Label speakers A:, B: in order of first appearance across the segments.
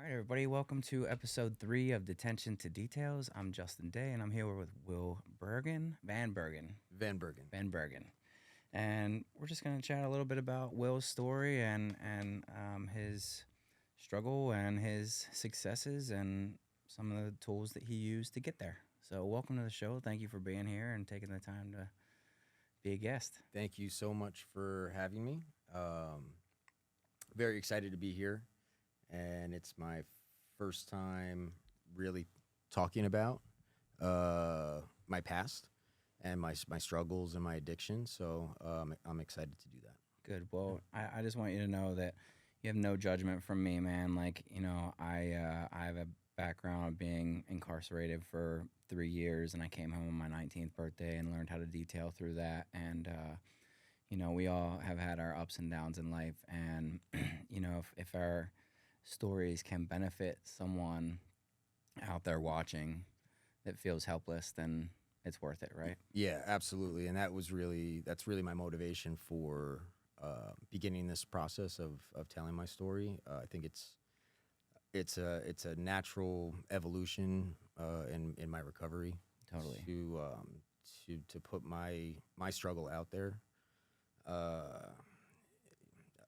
A: All right, everybody, welcome to episode 3 of Detention to Details. I'm Justin Day, and I'm here with Will Van Bergen.
B: Van Bergen.
A: Van Bergen. And we're just going to chat a little bit about Will's story and his struggle and his successes and some of the tools that he used to get there. So welcome to the show. Thank you for being here and taking the time to be a guest.
B: Thank you so much for having me. Very excited to be here. And it's my first time really talking about my past and my struggles and my addiction. So I'm excited to do that.
A: Good. Well, I just want you to know that you have no judgment from me, man. Like, I have a background of being incarcerated for 3 years, and I came home on my 19th birthday and learned how to detail through that. And, we all have had our ups and downs in life. And, if our stories can benefit someone out there watching that feels helpless, then it's worth it, right?
B: Yeah, absolutely. And that's really my motivation for beginning this process of telling my story. I think it's a natural evolution in my recovery.
A: Totally.
B: To put my struggle out there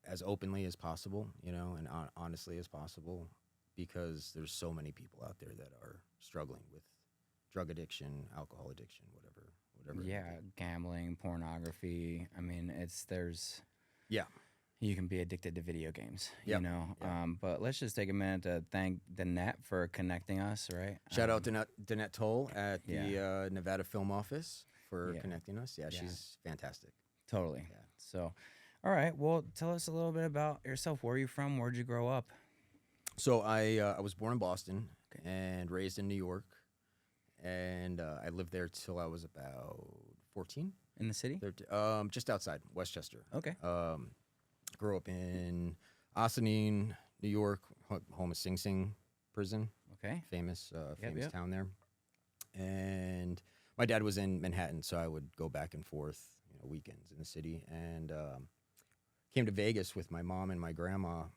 B: as openly as possible, and honestly as possible, because there's so many people out there that are struggling with drug addiction, alcohol addiction, whatever.
A: Yeah, gambling, pornography. I mean,
B: Yeah.
A: you can be addicted to video games,
B: Yep.
A: Yeah. But let's just take a minute to thank the net for connecting us, right?
B: Shout out to Danette Toll at
A: yeah.
B: the Nevada Film Office for
A: Yeah.
B: connecting us. Yeah,
A: Yeah.
B: she's fantastic.
A: Totally.
B: Yeah.
A: So, all right. Well, tell us a little bit about yourself. Where are you from? Where'd you grow up?
B: So I was born in Boston
A: Okay.
B: and raised in New York, and I lived there till I was about 14.
A: In the city?
B: Just outside Westchester.
A: Okay.
B: Grew up in Oxycontin, New York, home of Sing Sing prison,
A: Okay.
B: famous
A: Yep.
B: town there. And my dad was in Manhattan, so I would go back and forth, weekends in the city. And came to Vegas with my mom and my grandma.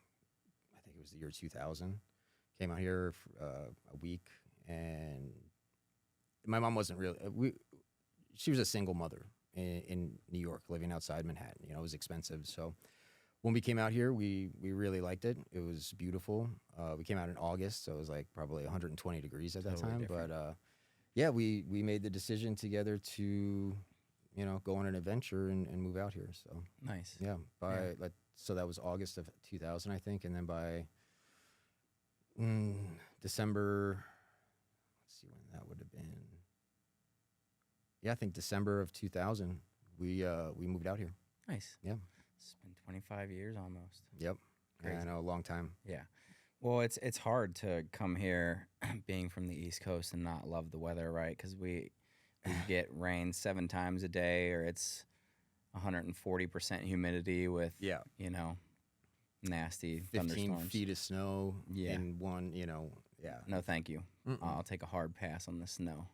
B: I think it was the year 2000. Came out here for a week, and my mom wasn't really. She was a single mother in New York, living outside Manhattan. It was expensive, so. When we came out here, we really liked it. It was beautiful. We came out in August, so it was like probably 120 degrees at that
A: Totally
B: time.
A: different.
B: But yeah, we made the decision together to, go on an adventure and move out here. So
A: Nice.
B: yeah, so that was August of 2000, I think, and then by December. Let's see when that would have been. Yeah, I think December of 2000, we moved out here.
A: Nice.
B: Yeah.
A: It's been 25 years almost.
B: Yep.
A: Crazy.
B: I know, a long time.
A: Yeah. Well, it's hard to come here being from the East Coast and not love the weather, right? Because we get rain 7 times a day, or it's 140% humidity with,
B: Yeah.
A: nasty
B: 15
A: thunderstorms.
B: feet of snow
A: Yeah.
B: in one, yeah.
A: No, thank you.
B: Mm-mm.
A: I'll take a hard pass on the snow.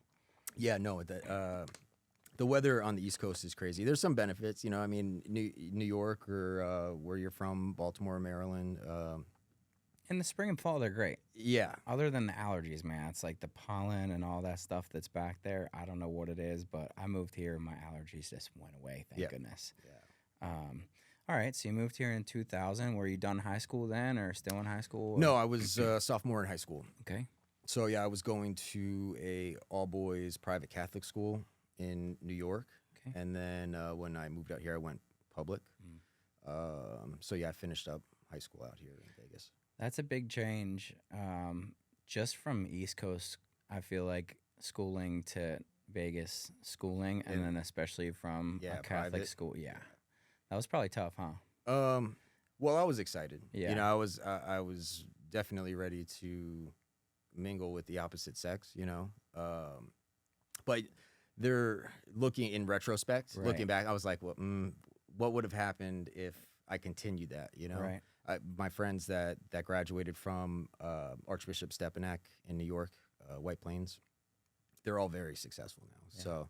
B: Yeah, no, the weather on the East Coast is crazy. There's some benefits, I mean, New York or where you're from, Baltimore, Maryland.
A: In the spring and fall, they're great.
B: Yeah.
A: Other than the allergies, man, it's like the pollen and all that stuff that's back there. I don't know what it is, but I moved here and my allergies just went away. Thank goodness.
B: Yeah.
A: All right, so you moved here in 2000. Were you done high school then, or still in high school?
B: No, I was sophomore in high school.
A: Okay.
B: So yeah, I was going to a all-boys private Catholic school in New York.
A: Okay.
B: And then when I moved out here, I went public. So yeah, I finished up high school out here in Vegas.
A: That's a big change. Just from East Coast, I feel like schooling to Vegas schooling, and then especially from a Catholic
B: private.
A: school. Yeah. That was probably tough, huh?
B: Well, I was excited.
A: Yeah.
B: I was definitely ready to mingle with the opposite sex, but they're looking in retrospect,
A: Right.
B: looking back, I was like, well, what would have happened if I continued that,
A: Right.
B: My friends that graduated from Archbishop Stepanak in New York, White Plains, they're all very successful now.
A: Yeah.
B: So,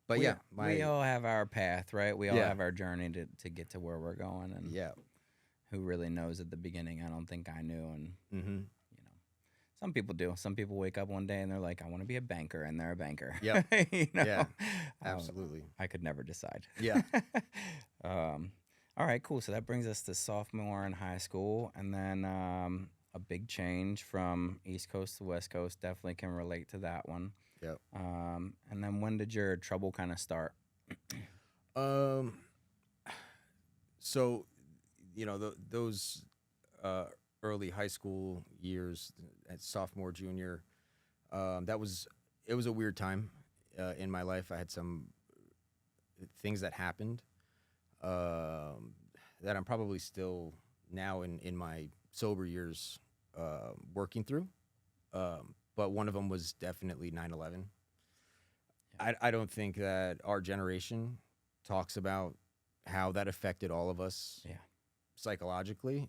B: but yeah,
A: we all have our path, right? We all
B: Yeah.
A: have our journey to get to where we're going, and
B: yeah.
A: who really knows at the beginning. I don't think I knew, and
B: Mm-hmm.
A: you know, some people do. Some people wake up one day and they're like, "I want to be a banker," and they're a banker.
B: Yep.
A: You know?
B: Yeah.
A: Uh,
B: Absolutely.
A: I could never decide.
B: Yeah.
A: All right, cool. So that brings us to sophomore in high school, and then a big change from East Coast to West Coast. Definitely can relate to that one.
B: Yep.
A: And then when did your trouble kind of start?
B: Um. So, those early high school years, at sophomore, junior, it was a weird time in my life. I had some things that happened that I'm probably still now in my sober years working through. But one of them was definitely 9/11. I don't think that our generation talks about how that affected all of us
A: Yeah.
B: psychologically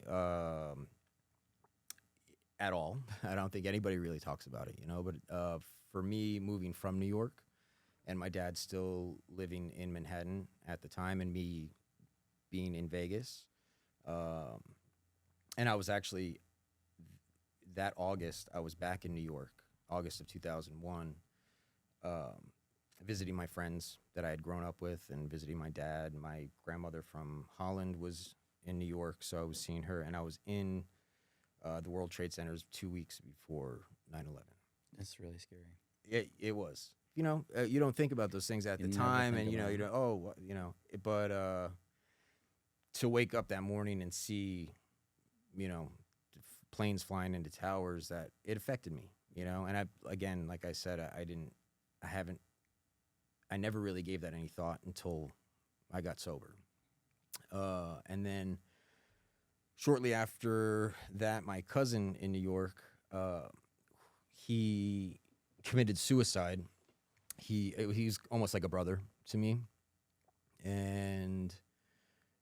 B: at all. I don't think anybody really talks about it, But for me, moving from New York and my dad still living in Manhattan at the time and me being in Vegas, and I was actually, that August, I was back in New York, August of 2001, visiting my friends that I had grown up with and visiting my dad. My grandmother from Holland was in New York, so I was seeing her, and I was in the World Trade Centers 2 weeks before 9/11.
A: It's really scary.
B: It was. You don't think about those things at
A: You
B: the
A: never
B: time,
A: think
B: and
A: about
B: you
A: it.
B: don't. Oh, but to wake up that morning and see, planes flying into towers, that it affected me. And again, like I said, I never really gave that any thought until I got sober. And then shortly after that, my cousin in New York, he committed suicide. He's almost like a brother to me, and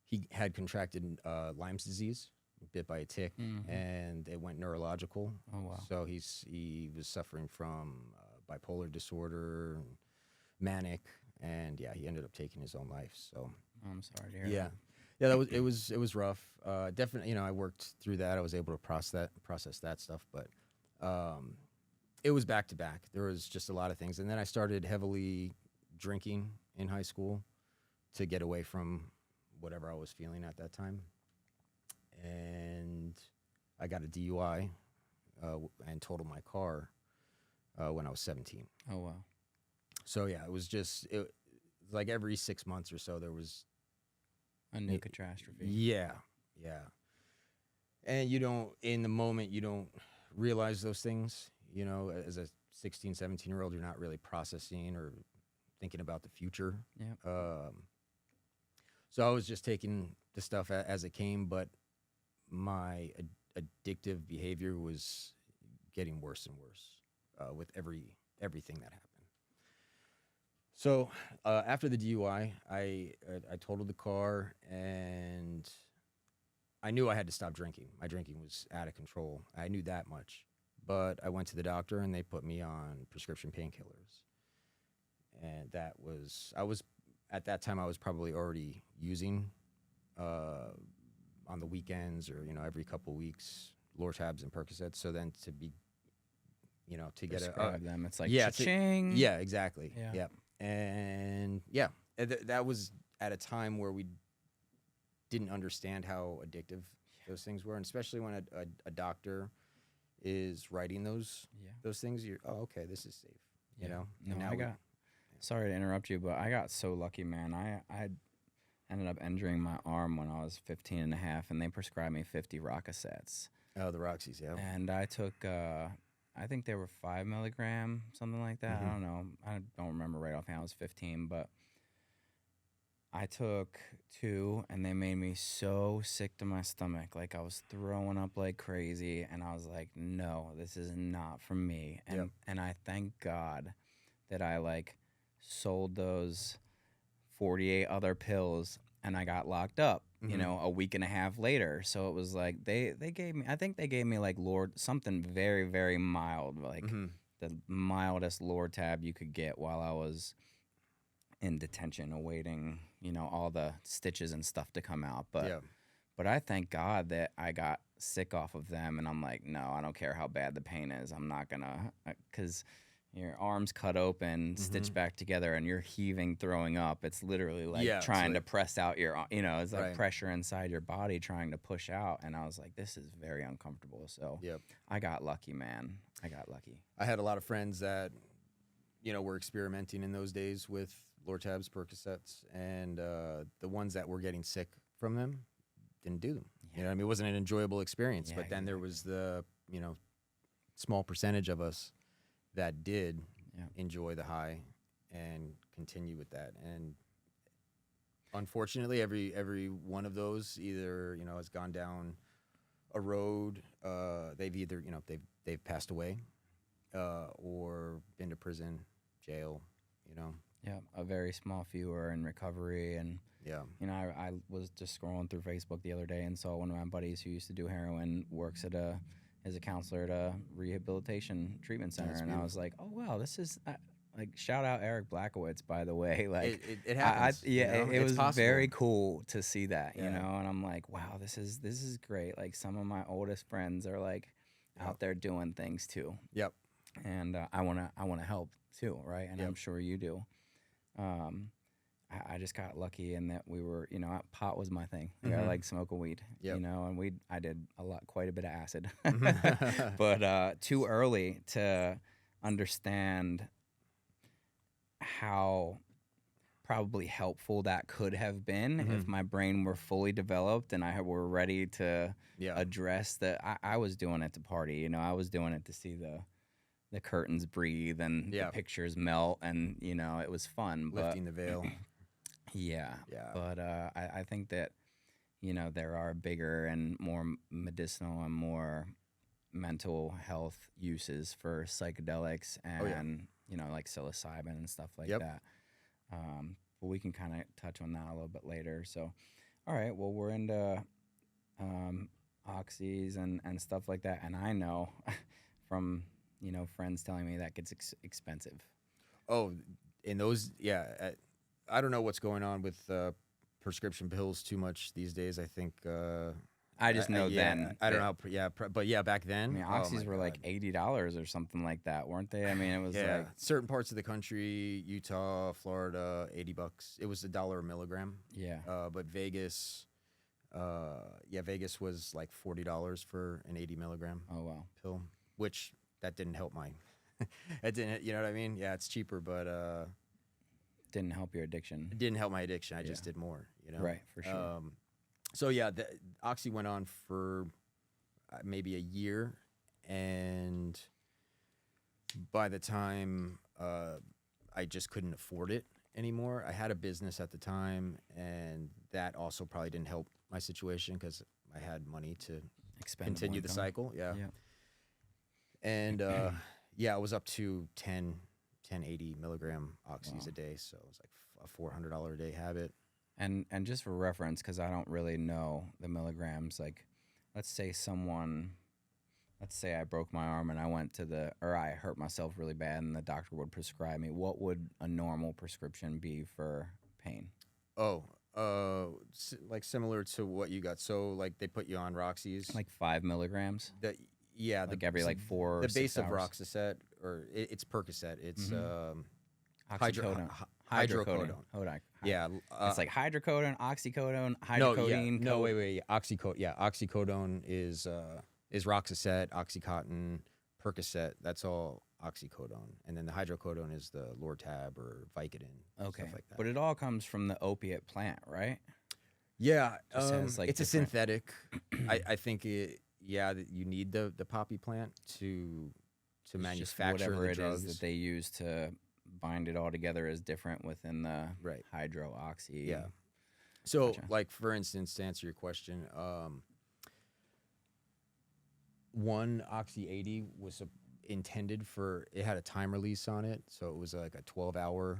B: he had contracted Lyme's disease, bit by a tick, and it went neurological.
A: Oh, wow.
B: So he was suffering from bipolar disorder, and manic, and yeah, he ended up taking his own life. So
A: I'm sorry to hear
B: yeah, yeah, it was rough. Definitely, I worked through that. I was able to process that stuff, but it was back to back. There was just a lot of things, and then I started heavily drinking in high school to get away from whatever I was feeling at that time, and I got a DUI and totaled my car when I was 17.
A: Oh, wow.
B: So yeah, it was like every 6 months or so there was
A: A new catastrophe.
B: Yeah. And in the moment, you don't realize those things, as a 16, 17-year-old, you're not really processing or thinking about the future.
A: Yeah.
B: So I was just taking the stuff as it came, but my addictive behavior was getting worse and worse with everything that happened. So after the DUI, I totaled the car, and I knew I had to stop drinking. My drinking was out of control. I knew that much. But I went to the doctor, and they put me on prescription painkillers. And at that time, I was probably already using on the weekends or, every couple of weeks, Lortabs and Percocets. So then to be, to get
A: Prescribe them. It's like,
B: yeah,
A: cha-ching.
B: yeah, exactly.
A: Yeah.
B: Yeah. And yeah, that was at a time where we didn't understand how addictive those things were, and especially when a doctor is writing those things, you're, oh, okay, this is safe,
A: No,
B: And now
A: sorry to interrupt you, but I got so lucky, man. I ended up injuring my arm when I was 15 and a half, and they prescribed me 50 Rocosets.
B: Oh, the Roxys, yeah.
A: And I took, I think they were 5 milligram, something like that. I don't know. I don't remember right offhand. I was 15, but I took 2, and they made me so sick to my stomach. Like, I was throwing up like crazy, and I was like, no, this is not for me. And I thank God that I, sold those 48 other pills, and I got locked up, a week and a half later. So it was like they gave me, I think they gave me something very, very mild, the mildest Lortab you could get while I was in detention awaiting, all the stitches and stuff to come out. But But I thank God that I got sick off of them, and I'm like, no, I don't care how bad the pain is. I'm not gonna, because your arm's cut open, stitched back together, and you're heaving, throwing up. It's literally like
B: Yeah,
A: trying
B: it's
A: to press out your, it's like
B: Right.
A: pressure inside your body trying to push out. And I was like, this is very uncomfortable. So
B: Yep.
A: I got lucky, man. I got lucky.
B: I had a lot of friends that, were experimenting in those days with Lortabs, Percocets, and the ones that were getting sick from them didn't do them. You know what I mean? It wasn't an enjoyable experience.
A: Yeah,
B: but then there was the, small percentage of us that did enjoy the high and continue with that. And unfortunately, every one of those either, has gone down a road. They've either, they've passed away or been to prison, jail,
A: Yeah, a very small few are in recovery. And,
B: Yeah.
A: I was just scrolling through Facebook the other day and saw one of my buddies who used to do heroin works as a counselor at a rehabilitation treatment center.
B: That's
A: And I was like, oh, wow, this is, like, shout out Eric Blackowitz, by the way. Like,
B: It happens.
A: it
B: It's
A: was
B: possible.
A: very cool to see that,
B: Yeah.
A: and I'm like, wow, this is great. Like, some of my oldest friends are, like, out there doing things, too.
B: Yep.
A: And I wanna help, too, right? And I'm
B: Yep.
A: sure you do. I just got lucky in that we were, pot was my thing. Like, I like smoking weed,
B: Yep.
A: and I did quite a bit of acid, but too early to understand how probably helpful that could have been if my brain were fully developed and I were ready to address that. I was doing it to party, I was doing it to see the curtains breathe and the pictures melt, and it was fun.
B: Lifting the veil.
A: Yeah.
B: Yeah.
A: But I think that, there are bigger and more medicinal and more mental health uses for psychedelics and, like psilocybin and stuff like that. But we can kind of touch on that a little bit later. So, all right, well, we're into oxys and stuff like that. And I know from, friends telling me that gets expensive.
B: Oh, in those, I don't know what's going on with prescription pills too much these days. I think
A: I just know then.
B: I don't know. But back then,
A: I mean, oxys were like $80 or something like that, weren't they? I mean, it was like
B: certain parts of the country, Utah, Florida, $80. It was $1 a milligram.
A: Yeah.
B: But Vegas, Vegas was like $40 for an 80 milligram pill, which that didn't help my. It didn't. You know what I mean? Yeah, it's cheaper, but
A: didn't help your addiction.
B: It didn't help my addiction. I just did more.
A: Right, for sure.
B: So the oxy went on for maybe a year, and by the time I just couldn't afford it anymore. I had a business at the time, and that also probably didn't help my situation because I had money to continue the cycle. Yeah. And I was up to 1080 milligram oxys a day, so it was like a $400 a day habit.
A: And just for reference, because I don't really know the milligrams, like, let's say I broke my arm and I hurt myself really bad and the doctor would prescribe me, what would a normal prescription be for pain?
B: Like similar to what you got. So like they put you on Roxy's.
A: Like 5 milligrams? Like every 4 or 6
B: hours. The base of
A: hours.
B: Roxicet, or it's Percocet. It's
A: Oxycodone.
B: hydrocodone.
A: It's like hydrocodone, oxycodone, hydrocodone.
B: No, wait. Oxycodone is Roxicet, Oxycontin, Percocet. That's all oxycodone, and then the hydrocodone is the Lortab or Vicodin.
A: Okay,
B: stuff like that.
A: But it all comes from the opiate plant, right?
B: Yeah,
A: has, like,
B: it's a
A: different-
B: synthetic. I think that you need the poppy plant to
A: It's
B: manufacture
A: just whatever
B: the
A: it
B: drugs.
A: is that they use to bind it all together is different within the hydroxy.
B: Yeah. So,
A: Gotcha.
B: like, for instance, to answer your question, one Oxy 80 was intended for, it had a time release on it. So it was like a 12-hour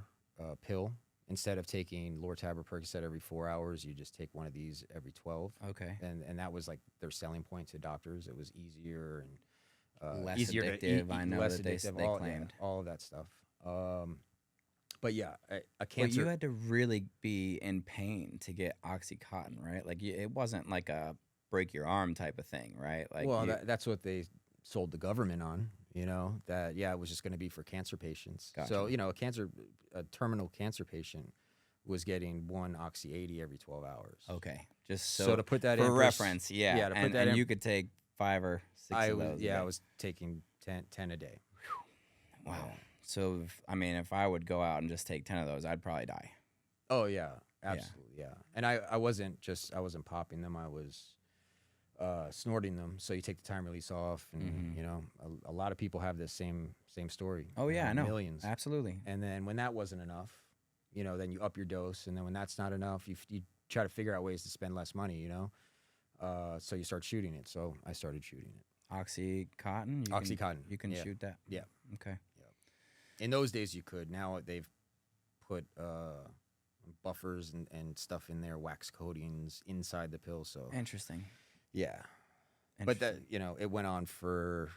B: pill. Instead of taking Lortab or Percocet every 4 hours, you just take one of these every 12.
A: Okay.
B: And that was like their selling point to doctors. It was easier and
A: Less
B: easier
A: addictive.
B: to
A: I know
B: less
A: that they
B: addictive,
A: they
B: all,
A: claimed.
B: all of that stuff. But yeah, a
A: But
B: cancer.
A: you had to really be in pain to get Oxycontin, right? Like it wasn't like a break your arm type of thing, right? Like
B: Well, that's what they sold the government on. That it was just going to be for cancer patients. So
A: Gotcha.
B: a terminal cancer patient was getting one Oxy 80 every 12 hours.
A: Okay, just
B: So to put that
A: for
B: in
A: reference, yeah,
B: yeah, to put
A: and
B: that in,
A: you could take 5 or 6 of those.
B: I was taking 10 a day.
A: Wow.
B: Yeah.
A: So if I would go out and just take 10 of those, I'd probably die.
B: Oh yeah, absolutely, yeah. And I wasn't popping them. I was snorting them. So you take the time release off, and a lot of people have this same story.
A: Oh yeah, I know.
B: Millions,
A: Absolutely.
B: And then when that wasn't enough, then you up your dose, and then when that's not enough, you try to figure out ways to spend less money. So you start shooting it. So I started shooting it.
A: Oxycontin.
B: Oxycontin.
A: You can shoot that.
B: Yeah.
A: Okay.
B: In those days, you could. Now they've put buffers and stuff in there, wax coatings inside the pill. So
A: Interesting.
B: yeah, but that it went on for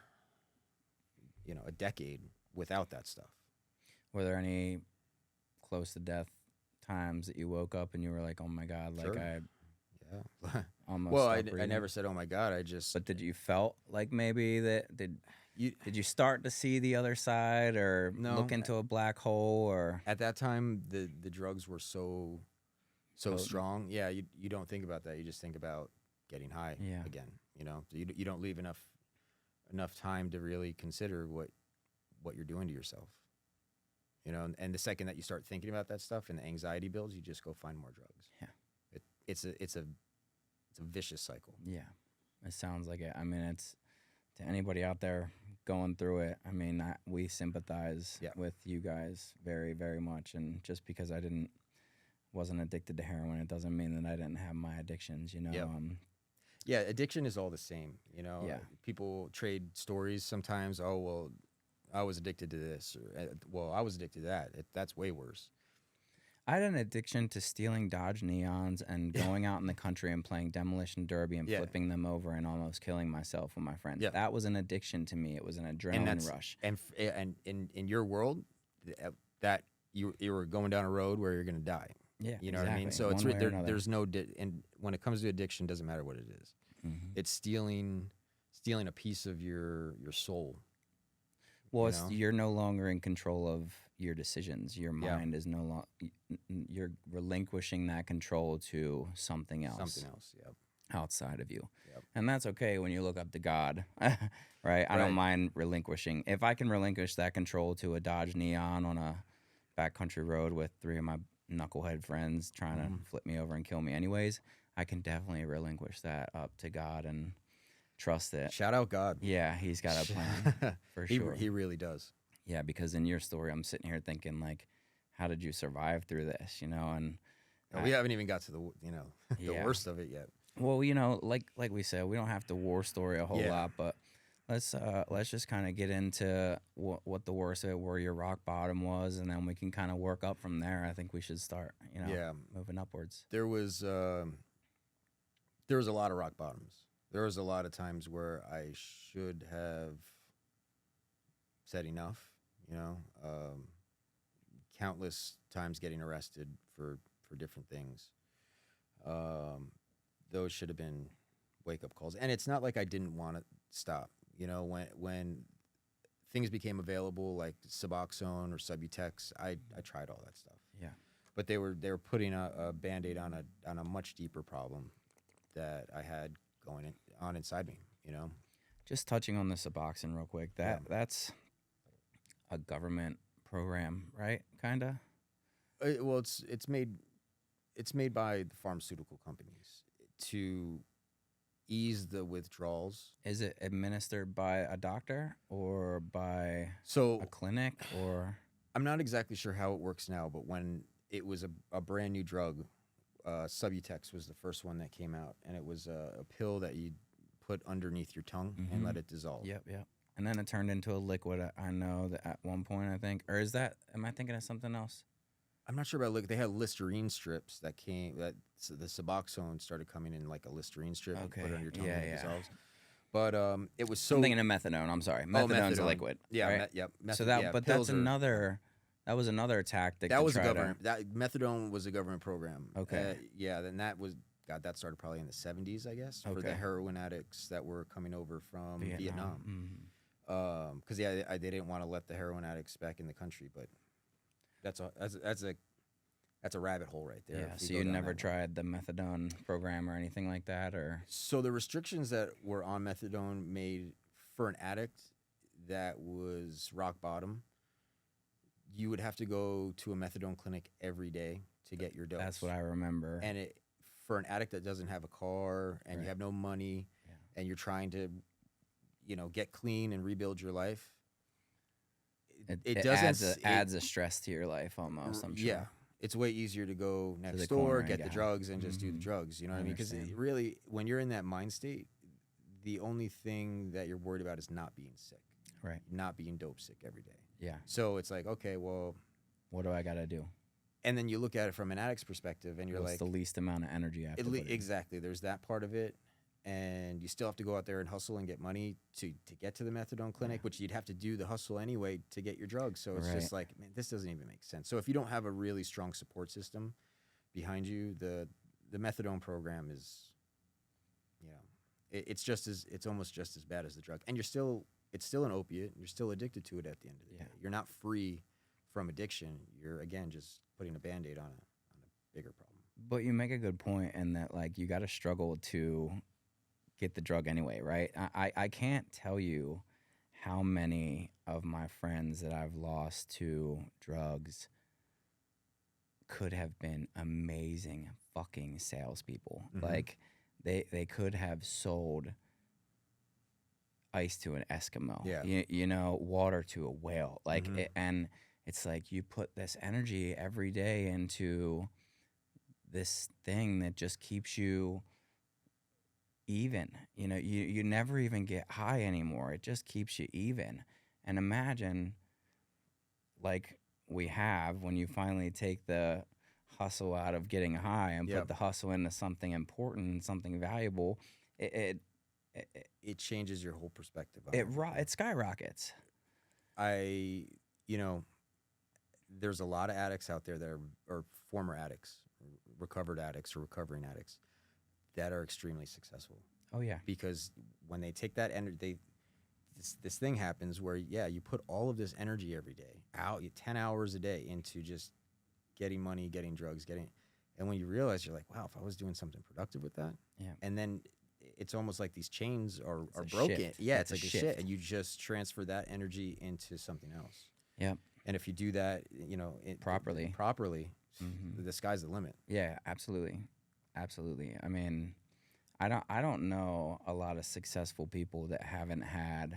B: a decade without that stuff.
A: Were there any close to death times that you woke up and you were like, "Oh my God!" Like
B: Sure.
A: I almost.
B: Well,
A: stopped
B: I
A: breathing?
B: never said, "Oh my God!" I just.
A: But did you felt like maybe that did
B: You,
A: you start to see the other side or
B: No.
A: look into a black hole or
B: at that time, the drugs were so
A: Potent.
B: strong. Yeah, you don't think about that. You just think about getting high
A: Yeah.
B: again. You don't leave enough time to really consider what you're doing to yourself. And the second that you start thinking about that stuff and the anxiety builds, you just go find more drugs.
A: Yeah.
B: It's a vicious cycle.
A: Yeah, it sounds like it. I mean, it's to anybody out there going through it. I mean, we sympathize with you guys very, very much. And just because I wasn't addicted to heroin, it doesn't mean that I didn't have my addictions.
B: Yep. Yeah, addiction is all the same.
A: Yeah.
B: People trade stories sometimes. Oh well, I was addicted to this, or well, I was addicted to that. That's way worse.
A: I had an addiction to stealing Dodge Neons and going out in the country and playing demolition derby and flipping them over and almost killing myself with my friends.
B: Yeah.
A: That was an addiction to me. It was an adrenaline rush.
B: And in your world, that you were going down a road where you're going to die.
A: Yeah,
B: You know what I mean? So
A: One way or another.
B: there's no and when it comes to addiction, doesn't matter what it is.
A: Mhm.
B: It's stealing a piece of your soul.
A: Well, you're no longer in control of your decisions. Your mind is no longer. You're relinquishing that control to something else.
B: Something else. Yep.
A: Outside of you.
B: Yep.
A: And that's okay when you look up to God, right? I don't mind relinquishing. If I can relinquish that control to a Dodge Neon on a backcountry road with 3 of my knucklehead friends trying to flip me over and kill me anyways, I can definitely relinquish that up to God and trust it.
B: Shout out God.
A: Yeah, he's got a plan for sure.
B: He really does.
A: Yeah, because in your story, I'm sitting here thinking like, how did you survive through this? And
B: We haven't even got to the the
A: Yeah.
B: worst of it yet.
A: well, like we said, we don't have to war story a whole lot, but let's just kind of get into what the worst of it, where your rock bottom was, and then we can kind of work up from there. I think we should start, moving upwards.
B: There was a lot of rock bottoms. There was a lot of times where I should have said enough. Countless times getting arrested for different things. Those should have been wake-up calls. And it's not like I didn't want to stop. When things became available, like Suboxone or Subutex, I tried all that stuff.
A: Yeah.
B: But they were putting a Band-Aid on a much deeper problem that I had going on inside me.
A: Just touching on the Suboxone real quick. That's a government program, right? Kinda.
B: Well, it's made by the pharmaceutical companies to ease the withdrawals.
A: Is it administered by a doctor or by
B: So
A: a clinic or?
B: I'm not exactly sure how it works now, but when it was a brand new drug, Subutex was the first one that came out, and it was a pill that you put underneath your tongue and let it dissolve.
A: Yep. And then it turned into a liquid. I know that at one point, I think, or am I thinking of something else?
B: I'm not sure about they had Listerine strips that so the Suboxone started coming in like a Listerine strip.
A: Okay.
B: You put it on your tongue
A: Yeah,
B: and it
A: yeah.
B: dissolves. But it was so.
A: I'm thinking of methadone. I'm sorry, methadone's a
B: methadone.
A: liquid.
B: Yeah,
A: right?
B: Yep.
A: So but that's
B: pills are-
A: another That was another tactic.
B: That
A: to
B: was a
A: try
B: government. That methadone was a government program.
A: Okay.
B: Yeah, then that was that started probably in the 70s, I guess, for the
A: Okay.
B: heroin addicts that were coming over from Vietnam.
A: Mhm.
B: Because they didn't want to let the heroin addicts back in the country, but that's a rabbit hole right there.
A: Yeah. So you never tried the methadone program or anything like that, or?
B: So the restrictions that were on methadone made for an addict that was rock bottom, you would have to go to a methadone clinic every day to get your dose.
A: That's what I remember.
B: And for an addict that doesn't have a car and you have no money and you're trying to, get clean and rebuild your life, it doesn't
A: adds a stress to your life almost. I'm sure.
B: Yeah, it's way easier to go next
A: the
B: door,
A: corner and
B: get the
A: get
B: drugs, and just do the drugs. You know what I mean? Because really, when you're in that mind state, the only thing that you're worried about is not being sick,
A: right?
B: Not being dope sick every day.
A: Yeah.
B: So it's like, okay, well,
A: what do I got to do?
B: And then you look at it from an addict's perspective, and you're
A: What's
B: like,
A: the least amount of energy I have to put in?
B: Exactly. There's that part of it, and you still have to go out there and hustle and get money to get to the methadone clinic, which you'd have to do the hustle anyway to get your drugs. So it's just like, man, this doesn't even make sense. So if you don't have a really strong support system behind you, the methadone program is, it's almost just as bad as the drug, and it's still an opiate. You're still addicted to it at the end of the day. You're not free from addiction. You're, again, just putting a Band-Aid on a bigger problem.
A: But you make a good point in that, like, you got to struggle to get the drug anyway, right? I can't tell you how many of my friends that I've lost to drugs could have been amazing fucking salespeople. Mm-hmm. Like, they could have sold ice to an Eskimo, water to a whale. Like, mm-hmm. And it's like you put this energy every day into this thing that just keeps you even. You never even get high anymore. It just keeps you even. And imagine, like we have, when you finally take the hustle out of getting high and put the hustle into something important, something valuable, it
B: changes your whole perspective on
A: it skyrockets.
B: There's a lot of addicts out there that are former addicts, recovered addicts, or recovering addicts that are extremely successful.
A: Oh yeah,
B: because when they take that energy, this thing happens where you put all of this energy every day, 10 hours a day, into just getting money, getting drugs, and when you realize, you're like, wow, if I was doing something productive with that, and then it's almost like these chains are broken.
A: Shift.
B: Yeah, it's like a shift, and you just transfer that energy into something else.
A: Yeah.
B: And if you do that,
A: properly,
B: mm-hmm. the sky's the limit.
A: Yeah, absolutely. I mean, I don't know a lot of successful people that haven't had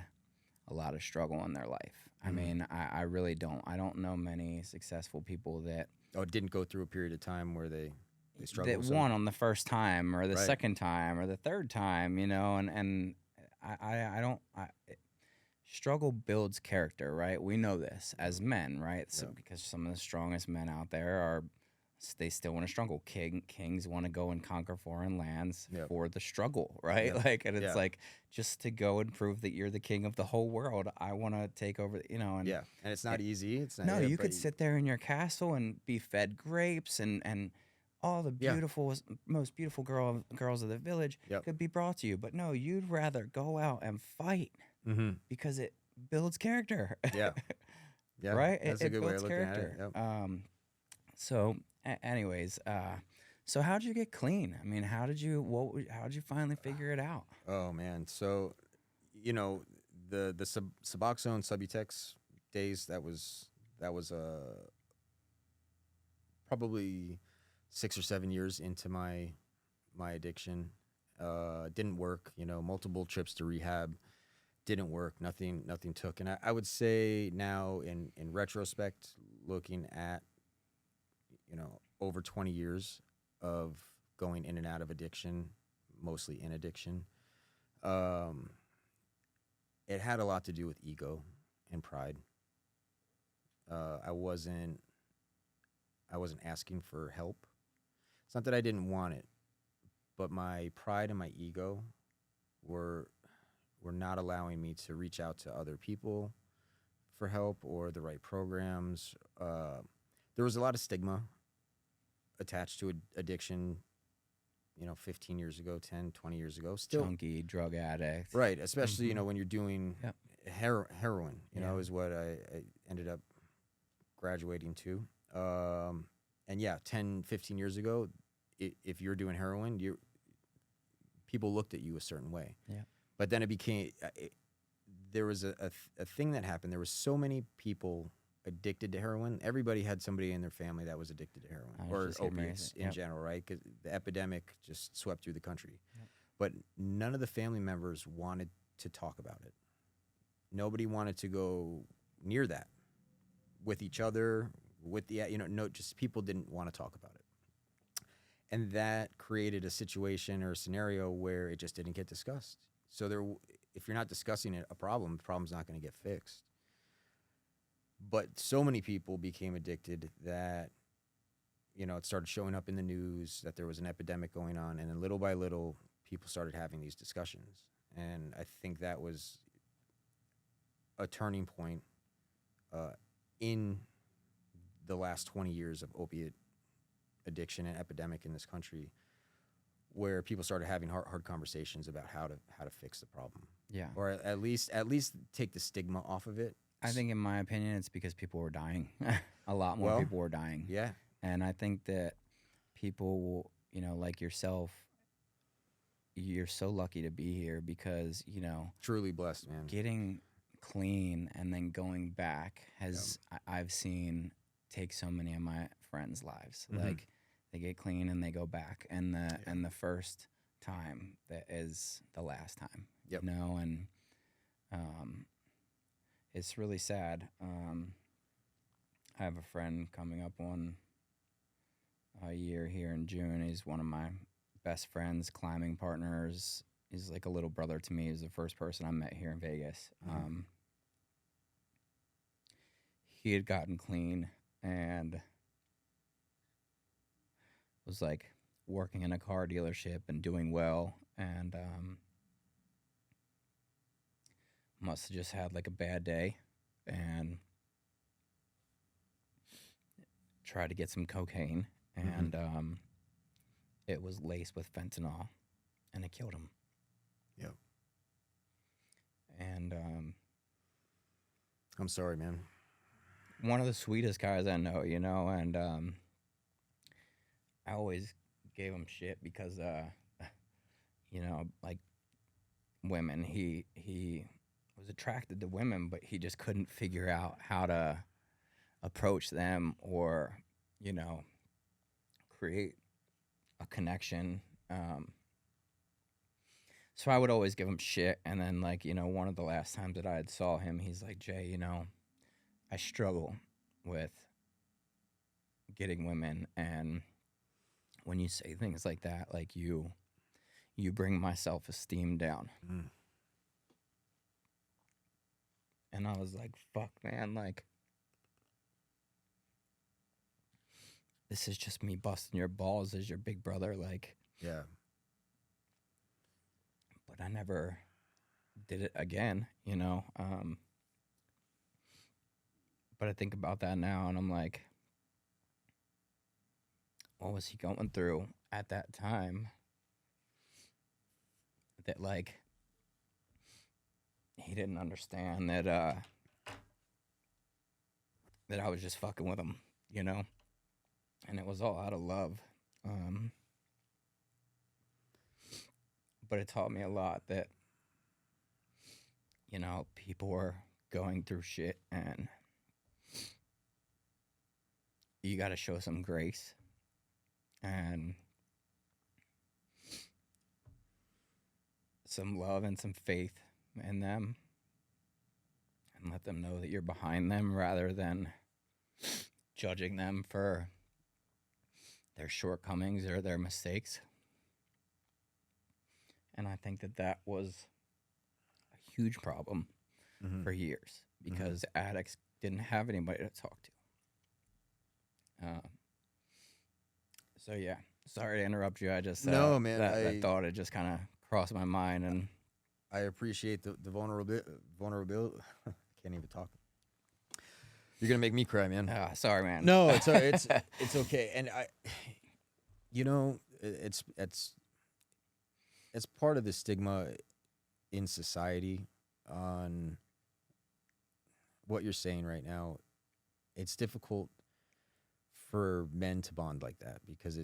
A: a lot of struggle in their life. Mm-hmm. I mean, I really don't. I don't know many successful people that
B: didn't go through a period of time where they struggled.
A: That won on the first time or the second time or the third time, and I don't. Struggle builds character, right? We know this as men, right? So because some of the strongest men out there they still want to struggle. Kings want to go and conquer foreign lands for the struggle, right? Like, and it's like, just to go and prove that you're the king of the whole world, I want to take over, and
B: and it's not easy. It's not.
A: No, you could sit there in your castle and be fed grapes and all the most beautiful girls of the village could be brought to you, but no, you'd rather go out and fight.
B: Mm-hmm.
A: Because it builds character.
B: Yeah.
A: Right?
B: That's a good way of looking at it. Yep.
A: So, anyways, so how'd you get clean? I mean, how'd you finally figure it out?
B: Oh man, so the Suboxone, Subutex days, that was probably 6 or 7 years into my addiction. Didn't work. Multiple trips to rehab. Didn't work. Nothing took. And I would say now, in retrospect, looking at over 20 years of going in and out of addiction, mostly in addiction, it had a lot to do with ego and pride. I wasn't asking for help. It's not that I didn't want it, but my pride and my ego were not allowing me to reach out to other people for help or the right programs. There was a lot of stigma attached to addiction, 15 years ago, 10, 20 years ago. Still,
A: Junkie, drug addict.
B: right, especially, when you're doing
A: Yep.
B: heroin,
A: Yeah.
B: is what I ended up graduating to. And yeah, 10, 15 years ago, if you're doing heroin, people looked at you a certain way.
A: Yeah.
B: But then it became, there was a thing that happened. There were so many people addicted to heroin. Everybody had somebody in their family that was addicted to heroin or opiates in general, right? Because the epidemic just swept through the country.
A: Yep.
B: But none of the family members wanted to talk about it. Nobody wanted to go near that with each other, with the, just people didn't want to talk about it. And that created a situation or a scenario where it just didn't get discussed. So if you're not discussing it, the problem's not going to get fixed. But so many people became addicted that, it started showing up in the news that there was an epidemic going on. And then little by little, people started having these discussions. And I think that was a turning point in the last 20 years of opiate addiction and epidemic in this country, where people started having hard conversations about how to fix the problem.
A: Yeah.
B: Or at least take the stigma off of it.
A: I think, in my opinion, it's because people were dying. A lot more people were dying.
B: Yeah.
A: And I think that people, like yourself, you're so lucky to be here because,
B: Truly blessed, man.
A: getting clean and then going back has, I've seen, take so many of my friends' lives.
B: Mhm.
A: Like, they get clean and they go back, and the first time that is the last time.
B: Yep.
A: And it's really sad. I have a friend coming up on a year here in June. He's one of my best friends, climbing partners. He's like a little brother to me. He's the first person I met here in Vegas.
B: Mhm.
A: He had gotten clean and was like working in a car dealership and doing well, and must have just had like a bad day and tried to get some cocaine, and it was laced with fentanyl, and it killed him.
B: Yep.
A: And
B: I'm sorry, man.
A: one of the sweetest guys I know, and I always gave him shit because, like women, he was attracted to women, but he just couldn't figure out how to approach them or, create a connection. So I would always give him shit. And then, one of the last times that I had saw him, he's like, Jay, I struggle with getting women, and when you say things like that, like you bring my self-esteem down.
B: Mm.
A: And I was like, fuck, man, like, this is just me busting your balls as your big brother, like.
B: Yeah.
A: But I never did it again, But I think about that now, and I'm like, what was he going through at that time that, like, he didn't understand that that I was just fucking with him, And it was all out of love. But it taught me a lot that, people were going through shit, and you got to show some grace and some love and some faith in them, and let them know that you're behind them rather than judging them for their shortcomings or their mistakes. And I think that was a huge problem for years because addicts didn't have anybody to talk to. So yeah, sorry to interrupt you. I just
B: No, man,
A: that thought, it just kind of crossed my mind, and
B: I appreciate the vulnerability. Can't even talk. You're gonna make me cry, man.
A: Sorry, man.
B: No, it's it's okay. And it's part of the stigma in society on what you're saying right now. It's difficult for men to bond like that because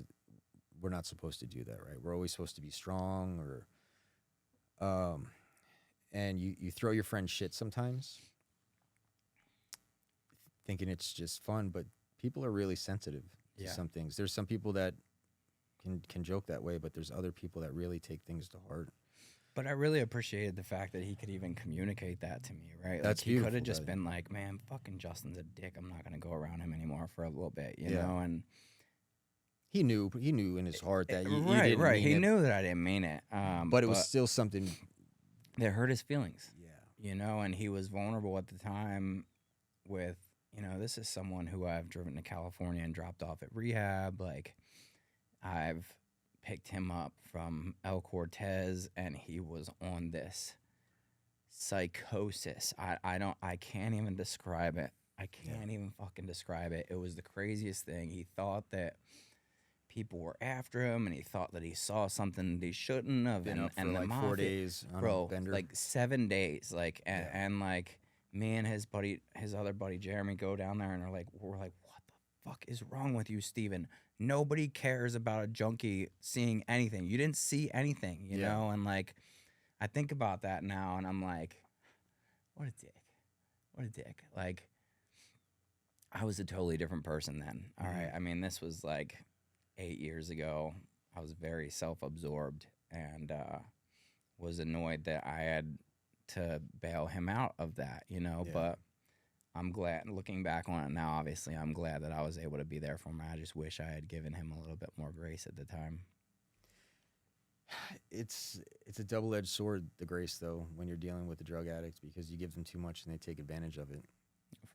B: we're not supposed to do that, right? We're always supposed to be strong, and you throw your friend shit sometimes, thinking it's just fun, but people are really sensitive to some things. There's some people that can joke that way, but there's other people that really take things to heart.
A: But I really appreciated the fact that he could even communicate that to me, right?
B: That's
A: like he could have
B: beautiful,
A: just been like, man, fucking Justin's a dick. I'm not going to go around him anymore for a little bit, you know? And
B: he knew in his heart that you
A: right,
B: didn't
A: right.
B: mean
A: He
B: it,
A: knew that I didn't mean it.
B: but it was still something
A: that hurt his feelings.
B: Yeah.
A: You know, and he was vulnerable at the time with, you know, this is someone who I've driven to California and dropped off at rehab. Like, I've picked him up from El Cortez, and he was on this psychosis. I can't even describe it. I can't even fucking describe it. It was the craziest thing. He thought that people were after him, and he thought that he saw something that he shouldn't have.
B: been
A: And,
B: up for
A: and the
B: like
A: mafia,
B: 4 days on a
A: bro,
B: bender.
A: like 7 days. Like, and like me and his other buddy Jeremy go down there, and we're like, what the fuck is wrong with you, Steven? Nobody cares about a junkie seeing anything. You didn't see anything, you know? And like, I think about that now, and I'm like, what a dick. What a dick. Like, I was a totally different person then. All right. I mean, this was like 8 years ago. I was very self-absorbed and was annoyed that I had to bail him out of that, you know? But I'm glad, looking back on it now, obviously, I'm glad that I was able to be there for him. I just wish I had given him a little bit more grace at the time.
B: It's a double-edged sword, the grace, though, when you're dealing with the drug addicts, because you give them too much and they take advantage of it.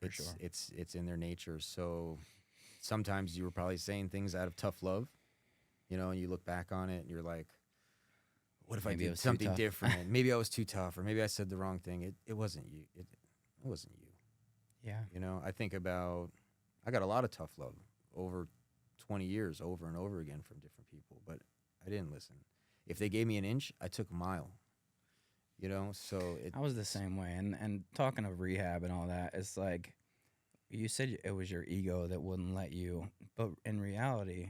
A: For sure.
B: It's in their nature. So sometimes you were probably saying things out of tough love, you know, and you look back on it and you're like, what if
A: Maybe
B: I did something different? Maybe I was too tough, or maybe I said the wrong thing. It wasn't you. It wasn't you.
A: Yeah.
B: You know, I got a lot of tough love over 20 years, over and over again from different people, but I didn't listen. If they gave me an inch, I took a mile. You know, so
A: I was the same way. And talking of rehab and all that, it's like, you said it was your ego that wouldn't let you, but in reality,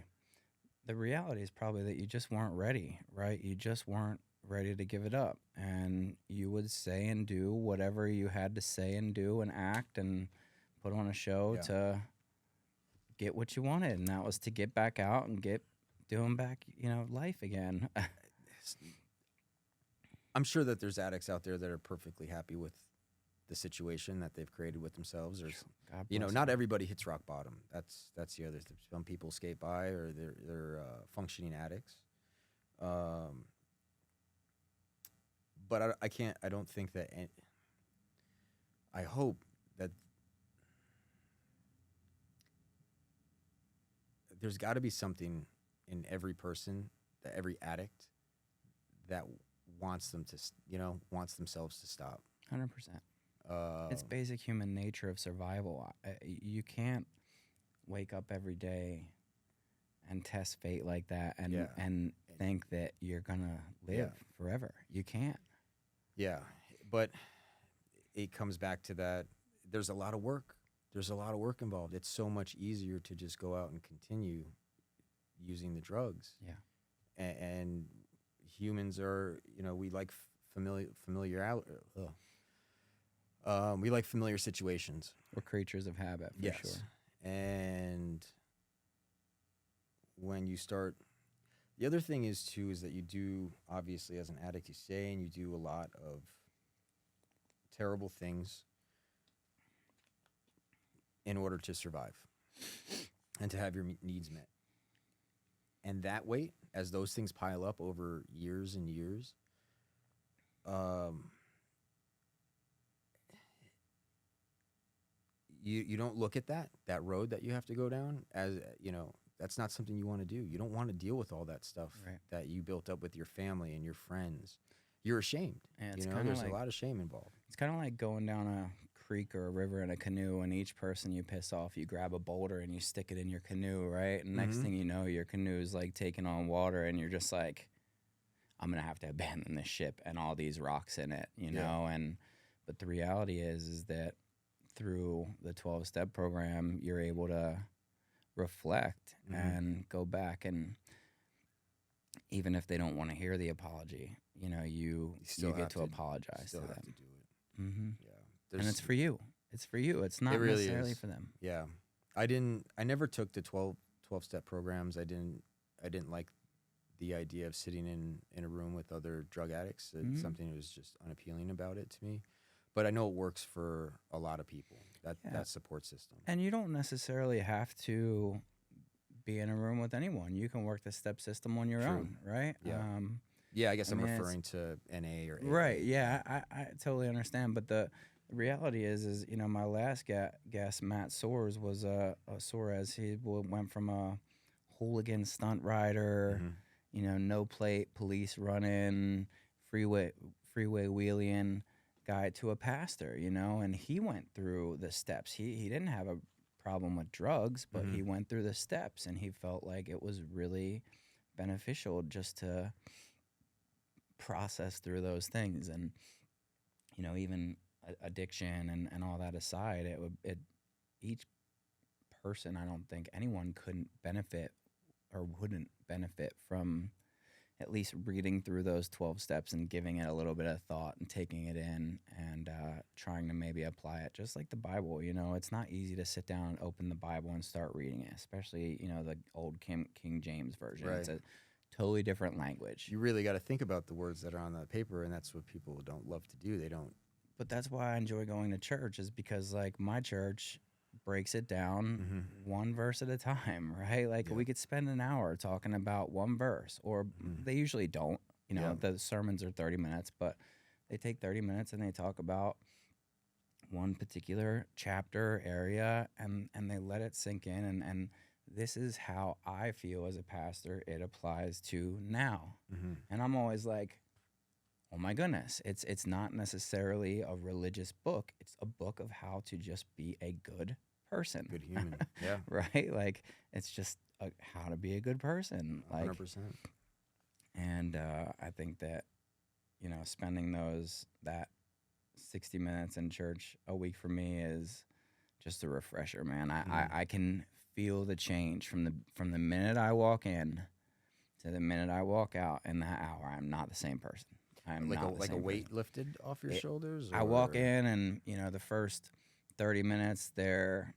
A: the reality is probably that you just weren't ready, right? You just weren't ready to give it up. And you would say and do whatever you had to say and do and act and put on a show to get what you wanted. And that was to get back out and get doing back, you know, life again.
B: I'm sure that there's addicts out there that are perfectly happy with the situation that they've created with themselves. There's, you know, not everybody hits rock bottom. That's the other thing. Some people skate by, or they're functioning addicts. But I don't think that. I hope that there's got to be something in every person, that every addict, that wants themselves to stop.
A: 100%. It's basic human nature of survival. You can't wake up every day and test fate like that and think that you're gonna live forever. You can't.
B: Yeah, but it comes back to that. There's a lot of work. There's a lot of work involved. It's so much easier to just go out and continue using the drugs.
A: Yeah.
B: And humans are, you know, we like familiar. We like familiar situations.
A: We're creatures of habit, for sure.
B: And when you start, the other thing is too, is that you do, obviously as an addict, you say, and you do a lot of terrible things in order to survive and to have your needs met. And that way, as those things pile up over years and years, you don't look at that road that you have to go down as, you know, that's not something you want to do. You don't want to deal with all that stuff that you built up with your family and your friends. You're ashamed.
A: And
B: you know, there's a lot of shame involved.
A: It's kind of like going down a creek or a river in a canoe, and each person you piss off, you grab a boulder and you stick it in your canoe, right? And next thing you know, your canoe is like taking on water, and you're just like, I'm gonna have to abandon this ship and all these rocks in it, you know. And but the reality is that through the 12-step program, you're able to reflect and go back, and even if they don't want to hear the apology, you know, you get to apologize to them.
B: Have to do it.
A: Yeah, and it's for you. It's for you. It's not
B: really
A: necessarily
B: is.
A: for them.
B: Yeah, I never took the 12-step programs. I didn't like the idea of sitting in a room with other drug addicts. It's something that was just unappealing about it to me. But I know it works for a lot of people, that support system.
A: And you don't necessarily have to be in a room with anyone. You can work the step system on your own, right?
B: Yeah, I guess I'm referring to NA or AA.
A: Right, yeah, I totally understand. But the reality is you know, my last guest, Matt Soares, was Soares. He went from a hooligan stunt rider, you know, no plate, police running, freeway wheeling guy to a pastor, you know, and he went through the steps. He didn't have a problem with drugs, but he went through the steps, and he felt like it was really beneficial just to process through those things. And you know, even addiction and all that aside, each person, I don't think anyone couldn't benefit or wouldn't benefit from at least reading through those 12 steps and giving it a little bit of thought and taking it in and trying to maybe apply it, just like the Bible. You know, it's not easy to sit down and open the Bible and start reading it, especially, you know, the old King James Version. Right. It's a totally different language.
B: You really got to think about the words that are on the paper, and that's what people don't love to do. They don't.
A: But that's why I enjoy going to church, is because, like, my church breaks it down one verse at a time, right? Like, we could spend an hour talking about one verse, or they usually don't. You know, the sermons are 30 minutes, but they take 30 minutes and they talk about one particular chapter area, and they let it sink in. And this is how I feel as a pastor it applies to now. And I'm always like, oh my goodness, it's not necessarily a religious book. It's a book of how to just be a good person.
B: Good human, yeah.
A: Right? Like, it's just how to be a good person. Like,
B: 100%.
A: And I think that, you know, spending that 60 minutes in church a week for me is just a refresher, man. I can feel the change from the minute I walk in to the minute I walk out. In that hour, I'm not the same person. I'm
B: like a weight lifted off your shoulders? Or?
A: I walk in, and, you know, the first 30 minutes they're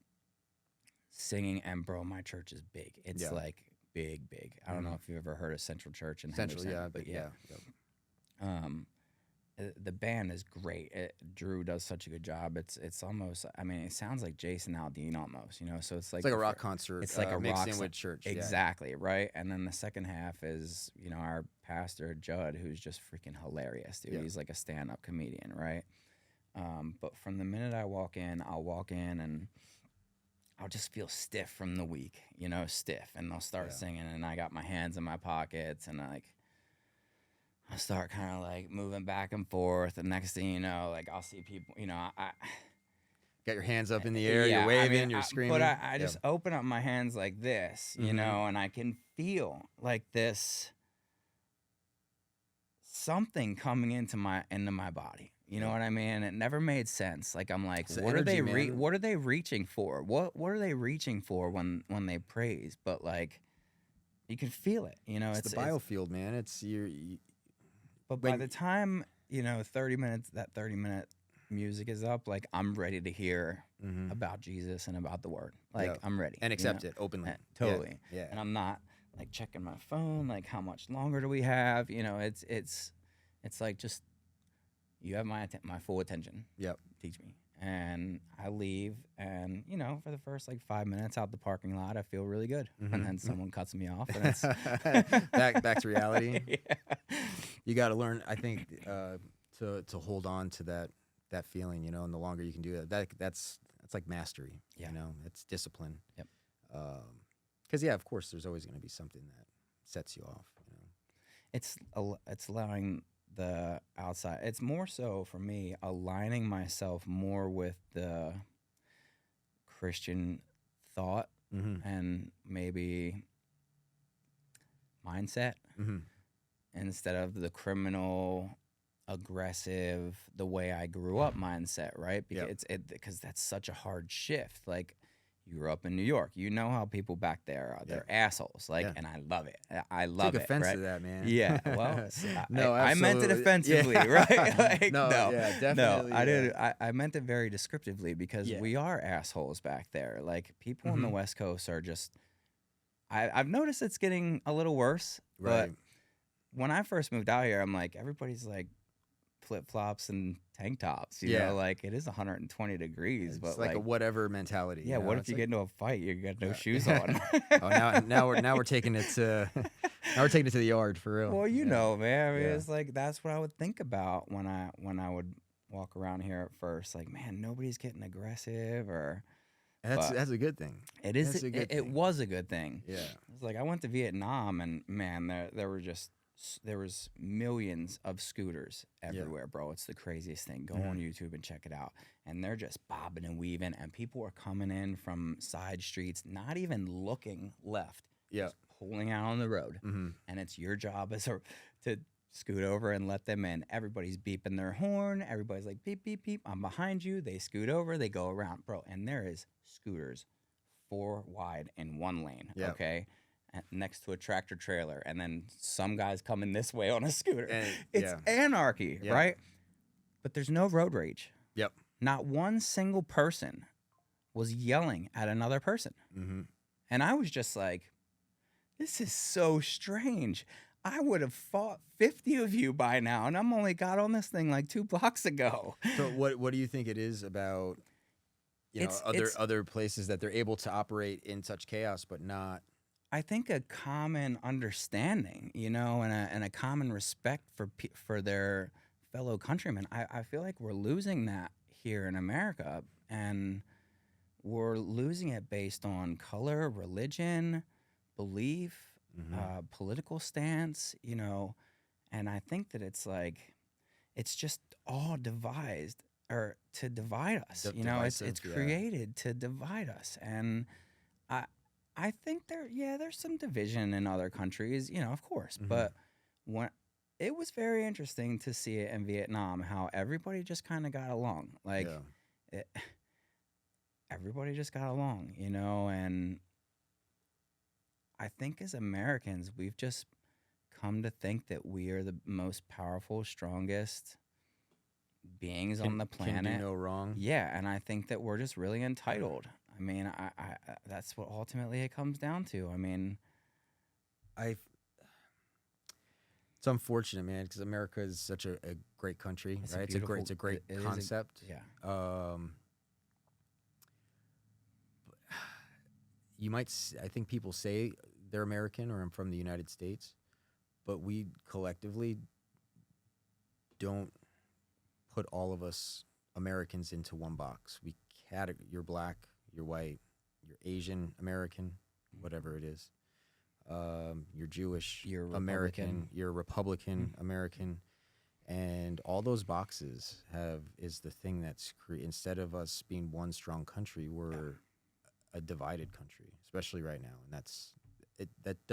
A: singing, and bro, my church is big. It's like big. I don't know if you've ever heard of Central Church in Henderson, but the band is great. Drew does such a good job. It's almost, I mean, it sounds like Jason Aldean almost, you know. So it's like
B: a rock concert. It's like a
A: rock
B: in with church.
A: Exactly, right. And then the second half is, you know, our pastor Judd, who's just freaking hilarious, dude. He's like a stand-up comedian, right? But from the minute I walk in, I'll walk in and I'll just feel stiff from the week, you know, stiff, and they'll start singing, and I got my hands in my pockets, and I start kind of like moving back and forth, and next thing you know, like, I'll see people, you know, I
B: got your hands up in the air, you're waving, you're screaming.
A: But I just open up my hands like this, you know, and I can feel like this something coming into my body. You know what I mean? It never made sense. Like, I'm like, what are they reaching for? What are they reaching for when they praise? But, like, you can feel it. You know,
B: it's the biofield, man. It's
A: But by the time, you know, 30 minute music is up, like, I'm ready to hear about Jesus and about the Word. Like, I'm ready.
B: And accept it openly.
A: Totally.
B: Yeah.
A: And I'm not, like, checking my phone, like, how much longer do we have? You know, it's like, just, you have my full attention.
B: Yep.
A: Teach me. And I leave, and, you know, for the first, like, 5 minutes out the parking lot, I feel really good. And then someone cuts me off, and it's
B: back to reality. You got to learn, I think, to hold on to that feeling, you know. And the longer you can do that's like mastery. You know, it's discipline.
A: Yep.
B: Because of course, there's always going to be something that sets you off. You know,
A: it's allowing the outside. It's more so for me aligning myself more with the Christian thought
B: Mm-hmm.
A: and maybe mindset
B: Mm-hmm.
A: instead of the criminal, aggressive, the way I grew up mindset, right?
B: Yep.
A: Because that's such a hard shift. Like, you grew up in New York, you know how people back there are. They're
B: Yeah.
A: assholes. Like,
B: Yeah.
A: and I love it. I love
B: Took
A: it.
B: offense
A: right?
B: to that, man.
A: Yeah. Well,
B: No,
A: I meant it
B: absolutely.
A: offensively,
B: Yeah.
A: right? Like,
B: No,
A: no,
B: yeah, definitely,
A: no, I
B: yeah.
A: didn't. I meant it very descriptively because
B: Yeah.
A: we are assholes back there. Like, people on the
B: Mhm.
A: West Coast are just. I've noticed it's getting a little worse, but
B: Right.
A: when I first moved out here, I'm like, everybody's like flip flops and tank tops. You
B: Yeah.
A: know, like it is 1120 degrees,
B: It's
A: but
B: like a whatever mentality.
A: yeah,
B: you know?
A: what if
B: It's
A: you
B: like,
A: get into a fight? You got no
B: Yeah.
A: shoes on.
B: oh, now we're taking it to now we're taking it to the yard for real.
A: Well, you
B: Yeah.
A: know, man. I mean,
B: Yeah.
A: it's like that's what I would think about when I would walk around here at first. Like, man, nobody's getting aggressive, or
B: And
A: but
B: that's a good thing.
A: it is.
B: That's a good
A: It
B: thing.
A: was a good thing.
B: Yeah.
A: It's like I went to Vietnam, and man, there was millions of scooters everywhere, bro. It's the craziest thing. Go on YouTube and check it out. And they're just bobbing and weaving, and people are coming in from side streets, not even looking left,
B: Yeah.
A: just pulling out on the road.
B: Mm-hmm.
A: And it's your job to scoot over and let them in. Everybody's beeping their horn. Everybody's like, beep, beep, beep. I'm behind you. They scoot over. They go around, bro. And there is scooters 4 wide in 1 lane,
B: Yep.
A: okay? Next to a tractor trailer, and then some guys coming this way on a scooter.
B: And-
A: It's
B: yeah.
A: anarchy,
B: Yeah.
A: right? But there's no road rage.
B: Yep.
A: Not one single person was yelling at another person.
B: Mm-hmm.
A: And I was just like, this is so strange. I would have fought 50 of you by now, and I'm only got on this thing like 2 blocks ago.
B: So what do you think it is about other places that they're able to operate in such chaos but not?
A: I think a common understanding, you know, and a common respect for their fellow countrymen. I feel like we're losing that here in America, and we're losing it based on color, religion, belief, political stance, you know. And I think that it's like, it's just all devised or to divide us. You know, it's
B: Divisive, yeah.
A: created to divide us, and I think there's some division in other countries, you know, of course.
B: Mhm.
A: But when it was very interesting to see it in Vietnam, how everybody just kind of got along. Like,
B: Yeah.
A: everybody just got along, you know. And I think as Americans, we've just come to think that we are the most powerful, strongest beings on the planet.
B: Can do no wrong.
A: Yeah, and I think that we're just really entitled. I mean, I that's what ultimately it comes down to. I mean,
B: It's unfortunate, man, because America is such a great country,
A: It's
B: right? It's a great
A: it is
B: concept.
A: yeah.
B: I think people say they're American or I'm from the United States, but we collectively don't put all of us Americans into one box. You're black, you're white, you're Asian American, whatever it is. You're Jewish,
A: You're
B: American,
A: Republican.
B: you're Republican American, and all those boxes is the thing that's instead of us being one strong country, we're a divided country, especially right now, and that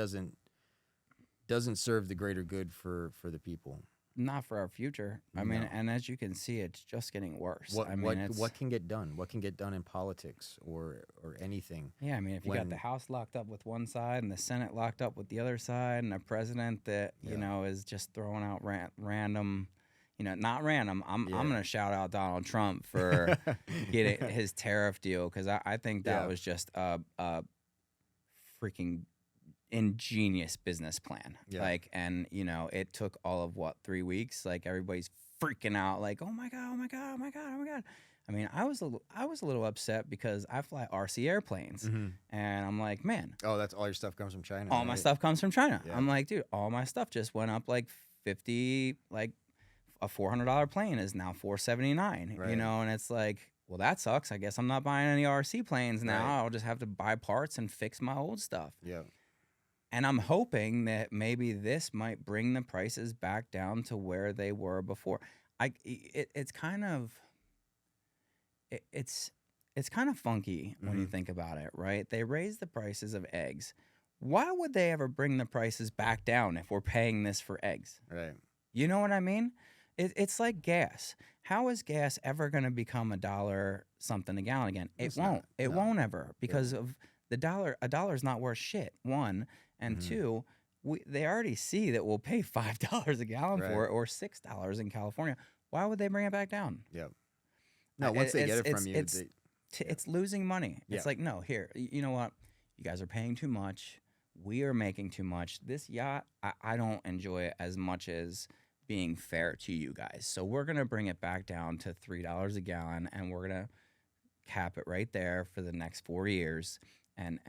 B: doesn't serve the greater good for the people.
A: Not for our future. I mean,
B: No.
A: and as you can see, it's just getting worse.
B: What
A: I mean, it's,
B: what can get done? What can get done in politics or anything?
A: yeah, I mean, if you got
B: when-
A: the House locked up with one side and the Senate locked up with the other side, and a president that you
B: Yeah.
A: know is just throwing out random, you know, not random. I'm
B: Yeah.
A: gonna shout out Donald Trump for getting his tariff deal, because I think that
B: Yeah.
A: was just a freaking ingenious business plan.
B: Yeah.
A: Like, and you know, it took all of 3 weeks. Like, everybody's freaking out, like, oh my god, oh my god, oh my god, oh my god. I mean, I was a little upset because I fly RC airplanes, and I'm like, man,
B: Oh, that's all your stuff comes from China.
A: all my
B: right?
A: stuff comes from China.
B: Yeah.
A: I'm like, dude, all my stuff just went up like 50, like a $400 plane is now $479,
B: Right.
A: you know, and it's like, well, that sucks. I guess I'm not buying any RC planes now.
B: Right.
A: I'll just have to buy parts and fix my old stuff.
B: Yeah.
A: And I'm hoping that maybe this might bring the prices back down to where they were before. It's kind of it's kind of funky when you think about it, right? They raised the prices of eggs. Why would they ever bring the prices back down if we're paying this for eggs?
B: Right.
A: You know what I mean? It's like gas. How is gas ever going to become $1 something a gallon again? It won't. It won't ever, because of the dollar. A dollar is not worth shit. One, and two, they already see that we'll pay $5 a gallon for it, or $6 in California. Why would they bring it back down?
B: Yep. No, once they get it from you,
A: it's losing money. It's like, no, here, you know what? You guys are paying too much. We are making too much. This yacht, I don't enjoy it as much as being fair to you guys. So we're going to bring it back down to $3 a gallon, and we're going to cap it right there for the next 4 years. And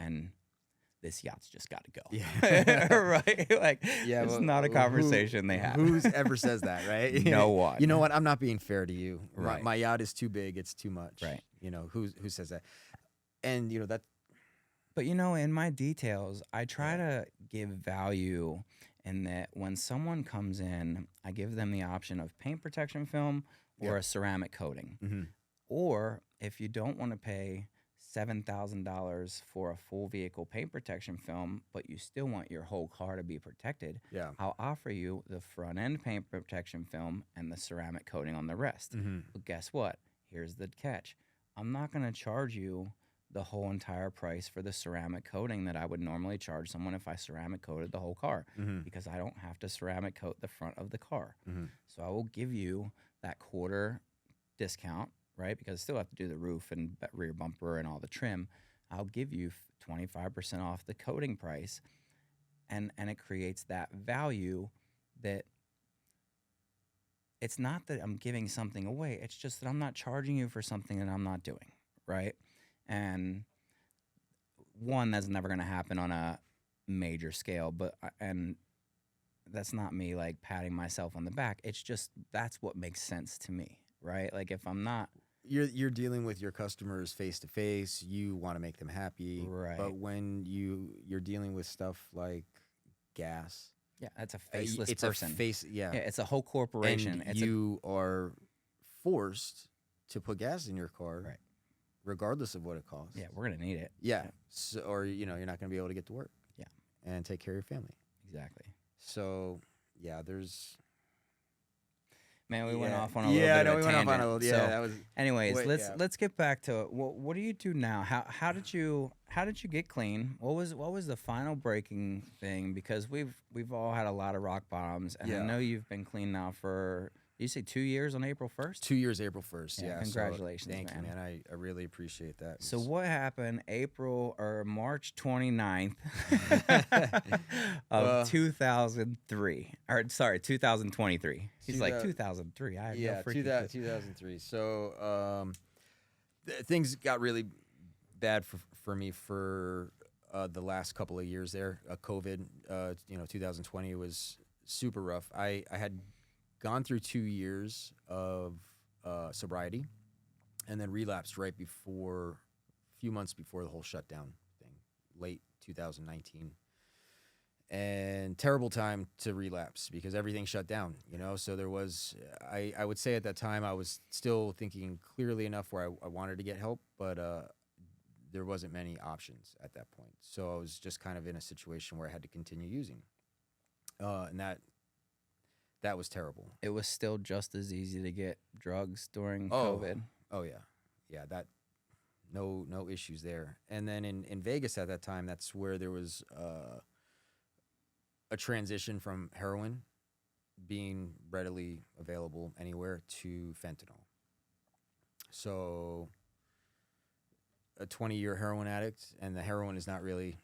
A: this yacht's just got to go.
B: Yeah.
A: Right? Like, it's not a conversation they have.
B: Who's ever says that, right?
A: No one.
B: You know what? I'm not being fair to you.
A: Right.
B: My yacht is too big. It's too much.
A: Right.
B: You know, who says that? And, you know, that.
A: But, you know, in my details, I try to give value in that when someone comes in, I give them the option of paint protection film or a ceramic coating. Or if you don't want to pay $7,000 for a full vehicle paint protection film, but you still want your whole car to be protected, I'll offer you the front end paint protection film and the ceramic coating on the rest. But guess what? Here's the catch. I'm not going to charge you the whole entire price for the ceramic coating that I would normally charge someone if I ceramic coated the whole car, because I don't have to ceramic coat the front of the car. So I will give you that quarter discount, right? Because I still have to do the roof and rear bumper and all the trim. I'll give you 25% off the coating price, and it creates that value that it's not that I'm giving something away. It's just that I'm not charging you for something that I'm not doing, right? And one, that's never going to happen on a major scale, and that's not me like patting myself on the back. It's just that's what makes sense to me, right? Like if I'm not,
B: you're dealing with your customers face to face. You want to make them happy,
A: right?
B: But when you're dealing with stuff like gas,
A: that's a faceless
B: it's
A: person. It's a whole corporation.
B: And you are forced to put gas in your car,
A: right?
B: Regardless of what it costs.
A: Yeah, we're gonna need it.
B: Yeah. So, or you know, you're not gonna be able to get to work.
A: Yeah.
B: And take care of your family.
A: Exactly.
B: So, yeah, there's.
A: Man, we went off on a little bit of a tangent.
B: We went off on a little. Yeah,
A: so,
B: that was.
A: Anyways, let's get back to what do you do now? How did you get clean? What was the final breaking thing? Because we've all had a lot of rock bottoms, and I know you've been clean now for. You say 2 years on April 1st?
B: 2 years April 1st, yeah.
A: Congratulations,
B: so, thank you, man. I really appreciate that.
A: So what happened March 29th of 2003? Or sorry, 2023. He's like 2003. I have no freaking clue.
B: 2003. So things got really bad for me for the last couple of years there. COVID, 2020 was super rough. I had gone through 2 years of sobriety, and then relapsed right before, a few months before the whole shutdown thing, late 2019. And terrible time to relapse because everything shut down, you know? So there was, I would say at that time, I was still thinking clearly enough where I wanted to get help, but there wasn't many options at that point. So I was just kind of in a situation where I had to continue using. And that was terrible.
A: It was still just as easy to get drugs during COVID.
B: Oh yeah, that no issues there. And then in Vegas at that time, that's where there was a transition from heroin being readily available anywhere to fentanyl. So a 20-year heroin addict, and the heroin is not really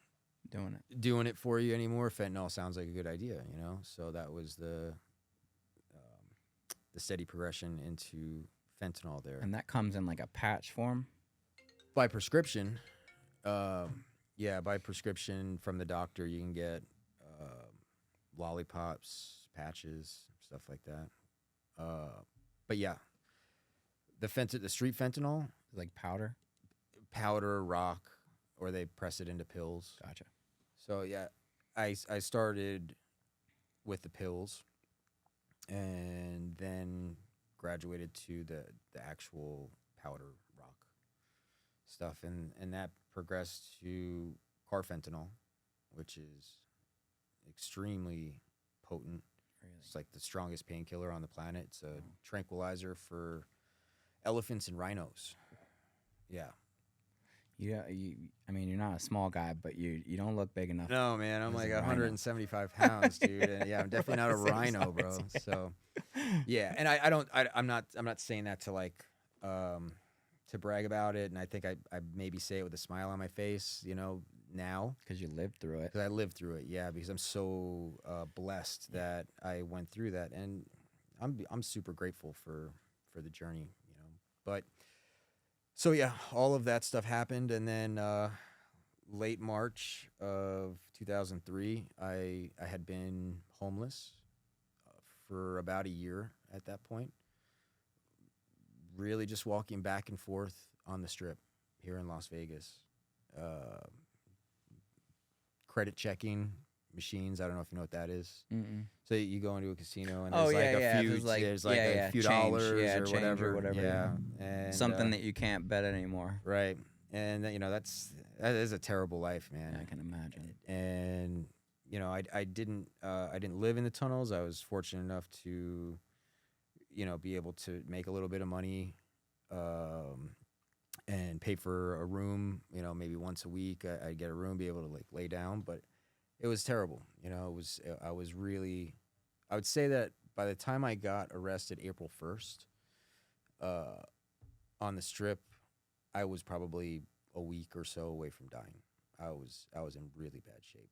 B: doing it for you anymore. Fentanyl sounds like a good idea, you know. So that was the steady progression into fentanyl there.
A: And that comes in like a patch form?
B: By prescription. By prescription from the doctor, you can get lollipops, patches, stuff like that. But yeah, the street fentanyl.
A: Like powder,
B: rock, or they press it into pills.
A: Gotcha.
B: So yeah, I started with the pills, and then graduated to the actual powder rock stuff, and that progressed to carfentanil, which is extremely potent.
A: Really?
B: It's like the strongest painkiller on the planet. It's a tranquilizer for elephants and rhinos. Yeah.
A: Yeah, I mean, you're not a small guy, but you don't look big enough.
B: No, man, I'm
A: as
B: like
A: a rhino.
B: 175 pounds, dude. And yeah, I'm definitely not a rhino, bro. So, yeah, and I'm not saying that to like to brag about it, and I think I maybe say it with a smile on my face, now.
A: Because you lived through it.
B: Because I lived through it, yeah. Because I'm so blessed that I went through that, and I'm super grateful for the journey, But so yeah, all of that stuff happened, and then late March of 2003, I had been homeless for about a year at that point. Really, just walking back and forth on the Strip here in Las Vegas. Credit checking machines. I don't know if you know what that is.
A: Mm-mm.
B: So you go into a casino and
A: Oh,
B: there's
A: yeah,
B: like
A: yeah,
B: a few,
A: there's
B: a few
A: change,
B: dollars or
A: change
B: whatever. Yeah,
A: yeah.
B: and
A: Something that you can't bet anymore.
B: right, and that is a terrible life, man.
A: Yeah, I can imagine.
B: And I didn't live in the tunnels. I was fortunate enough to be able to make a little bit of money, and pay for a room, maybe once a week. I'd get a room, be able to like lay down, but it was terrible. I was really, I would say that by the time I got arrested April 1st, on the Strip, I was probably a week or so away from dying. I was in really bad shape.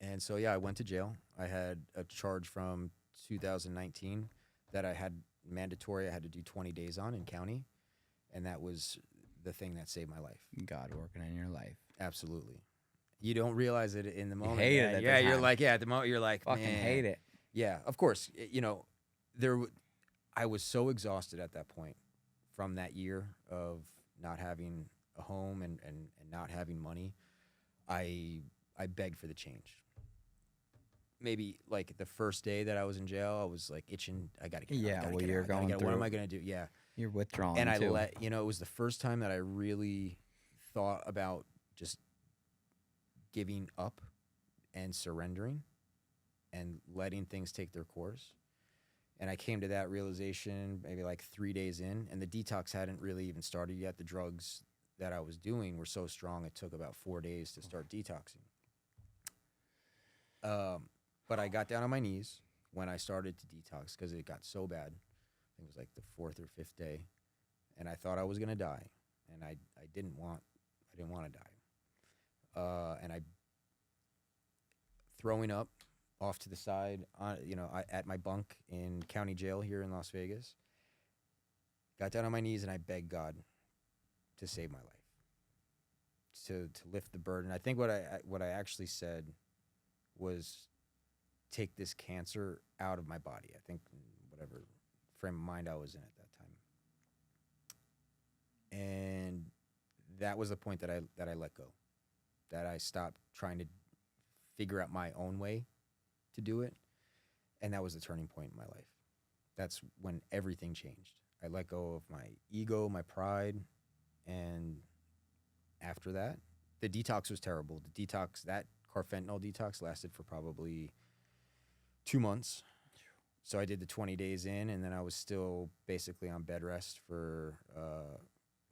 B: And so, yeah, I went to jail. I had a charge from 2019 that I had mandatory. I had to do 20 days on in county. And that was the thing that saved my life.
A: God working in your life.
B: Absolutely. You don't realize it in the moment.
A: hate it at
B: yeah,
A: the
B: you're
A: time.
B: like, at the moment, you're like,
A: Fucking
B: man.
A: hate it.
B: Yeah, of course. I was so exhausted at that point from that year of not having a home and not having money. I begged for the change. Maybe like the first day that I was in jail, I was like itching. I gotta get out.
A: Yeah,
B: I gotta
A: well,
B: get
A: you're
B: out, I gotta
A: going
B: get out.
A: through.
B: What am I gonna do? Yeah,
A: You're withdrawing
B: and I
A: too.
B: it was the first time that I really thought about just giving up and surrendering and letting things take their course. And I came to that realization maybe like 3 days in, and the detox hadn't really even started yet. The drugs that I was doing were so strong, it took about 4 days to start detoxing. But I got down on my knees when I started to detox because it got so bad. I think it was like the 4th or 5th day, and I thought I was gonna die, and I didn't want to die. And I throwing up off to the side, at my bunk in county jail here in Las Vegas. Got down on my knees and I begged God to save my life, to lift the burden. I think what I actually said was, take this cancer out of my body. I think whatever frame of mind I was in at that time. And that was the point that I let go, that I stopped trying to figure out my own way to do it. And that was the turning point in my life. That's when everything changed. I let go of my ego, my pride, and after that, the detox was terrible. That carfentanil detox lasted for probably 2 months. So I did the 20 days in, and then I was still basically on bed rest for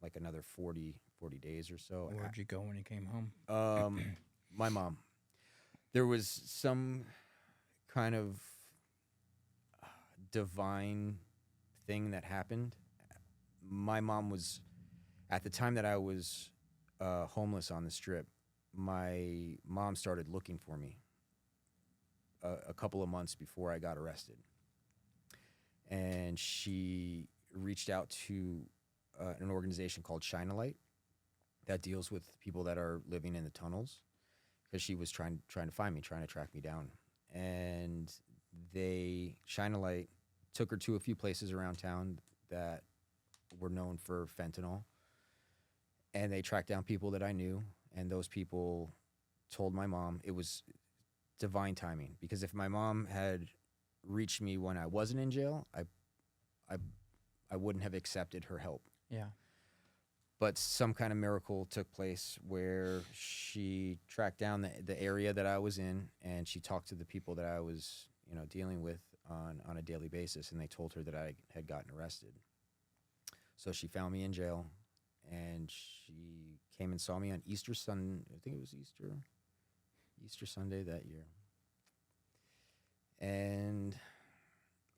B: like another 40 days or so.
A: Where'd you go when you came home?
B: My mom. There was some kind of divine thing that happened. My mom was, at the time that I was homeless on the Strip, my mom started looking for me a couple of months before I got arrested. And she reached out to an organization called Rechanneling that deals with people that are living in the tunnels, because she was trying to find me, trying to track me down. And Rechanneling took her to a few places around town that were known for fentanyl, and they tracked down people that I knew, and those people told my mom. It was divine timing, because if my mom had reached me when I wasn't in jail, I wouldn't have accepted her help.
A: Yeah.
B: But some kind of miracle took place where she tracked down the area that I was in, and she talked to the people that I was, dealing with on a daily basis, and they told her that I had gotten arrested. So she found me in jail, and she came and saw me on Easter Sunday. I think it was Easter Sunday that year. And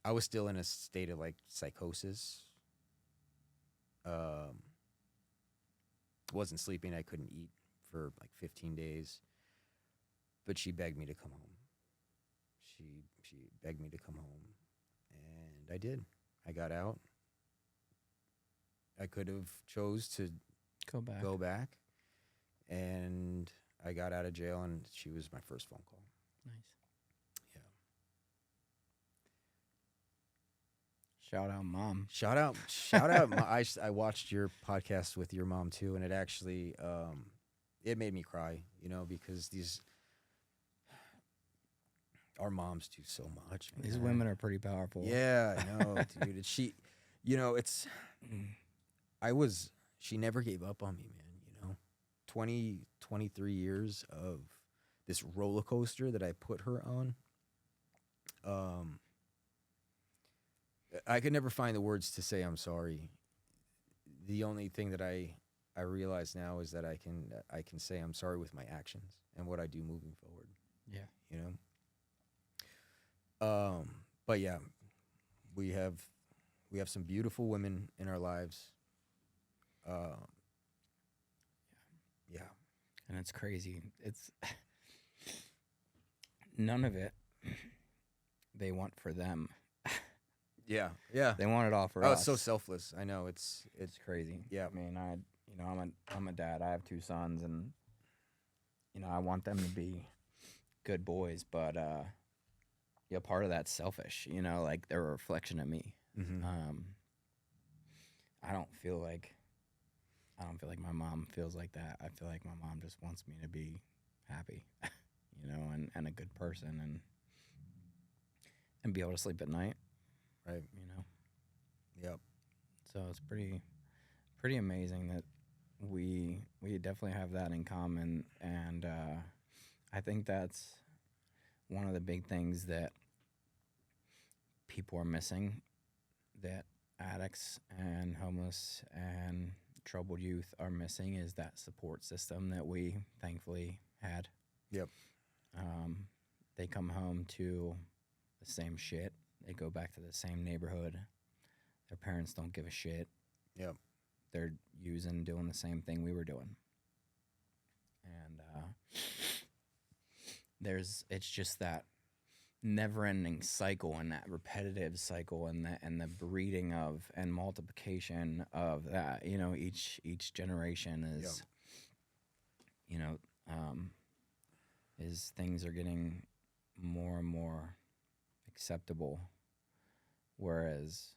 B: I was still in a state of like psychosis. Wasn't sleeping. I couldn't eat for like 15 days. But she begged me to come home. She begged me to come home, and I did. I got out. I could have chose to go back, and I got out of jail, and she was my first phone call.
A: Nice.
B: Yeah.
A: Shout out, Mom.
B: Shout out. I watched your podcast with your mom too, and it actually it made me cry, because our moms do so much. Man.
A: These women are pretty powerful.
B: Yeah, I know, dude. And she, she never gave up on me, man. 23 years of this roller coaster that I put her on. I could never find the words to say I'm sorry. The only thing that I realize now is that I can say I'm sorry with my actions and what I do moving forward.
A: Yeah.
B: But yeah, we have some beautiful women in our lives. Yeah.
A: And it's crazy. It's none of it they want for them.
B: Yeah.
A: They want it all for
B: us. Oh,
A: us.
B: it's so selfless. I know it's
A: crazy.
B: Yeah.
A: I mean, I'm a dad. I have 2 sons, and I want them to be good boys, but part of that's selfish. Like they're a reflection of me.
B: Mm-hmm.
A: I don't feel like my mom feels like that. I feel like my mom just wants me to be happy, and a good person, and be able to sleep at night.
B: Right. Yep.
A: So it's pretty amazing that we definitely have that in common, and I think that's one of the big things that people are missing, that addicts and homeless and troubled youth are missing, is that support system that we thankfully had.
B: Yep.
A: They come home to the same shit. They go back to the same neighborhood. Their parents don't give a shit.
B: Yep.
A: They're doing the same thing we were doing. And it's just that never-ending cycle, and that repetitive cycle, and the breeding of and multiplication of that. Each generation is, is things are getting more and more acceptable, whereas,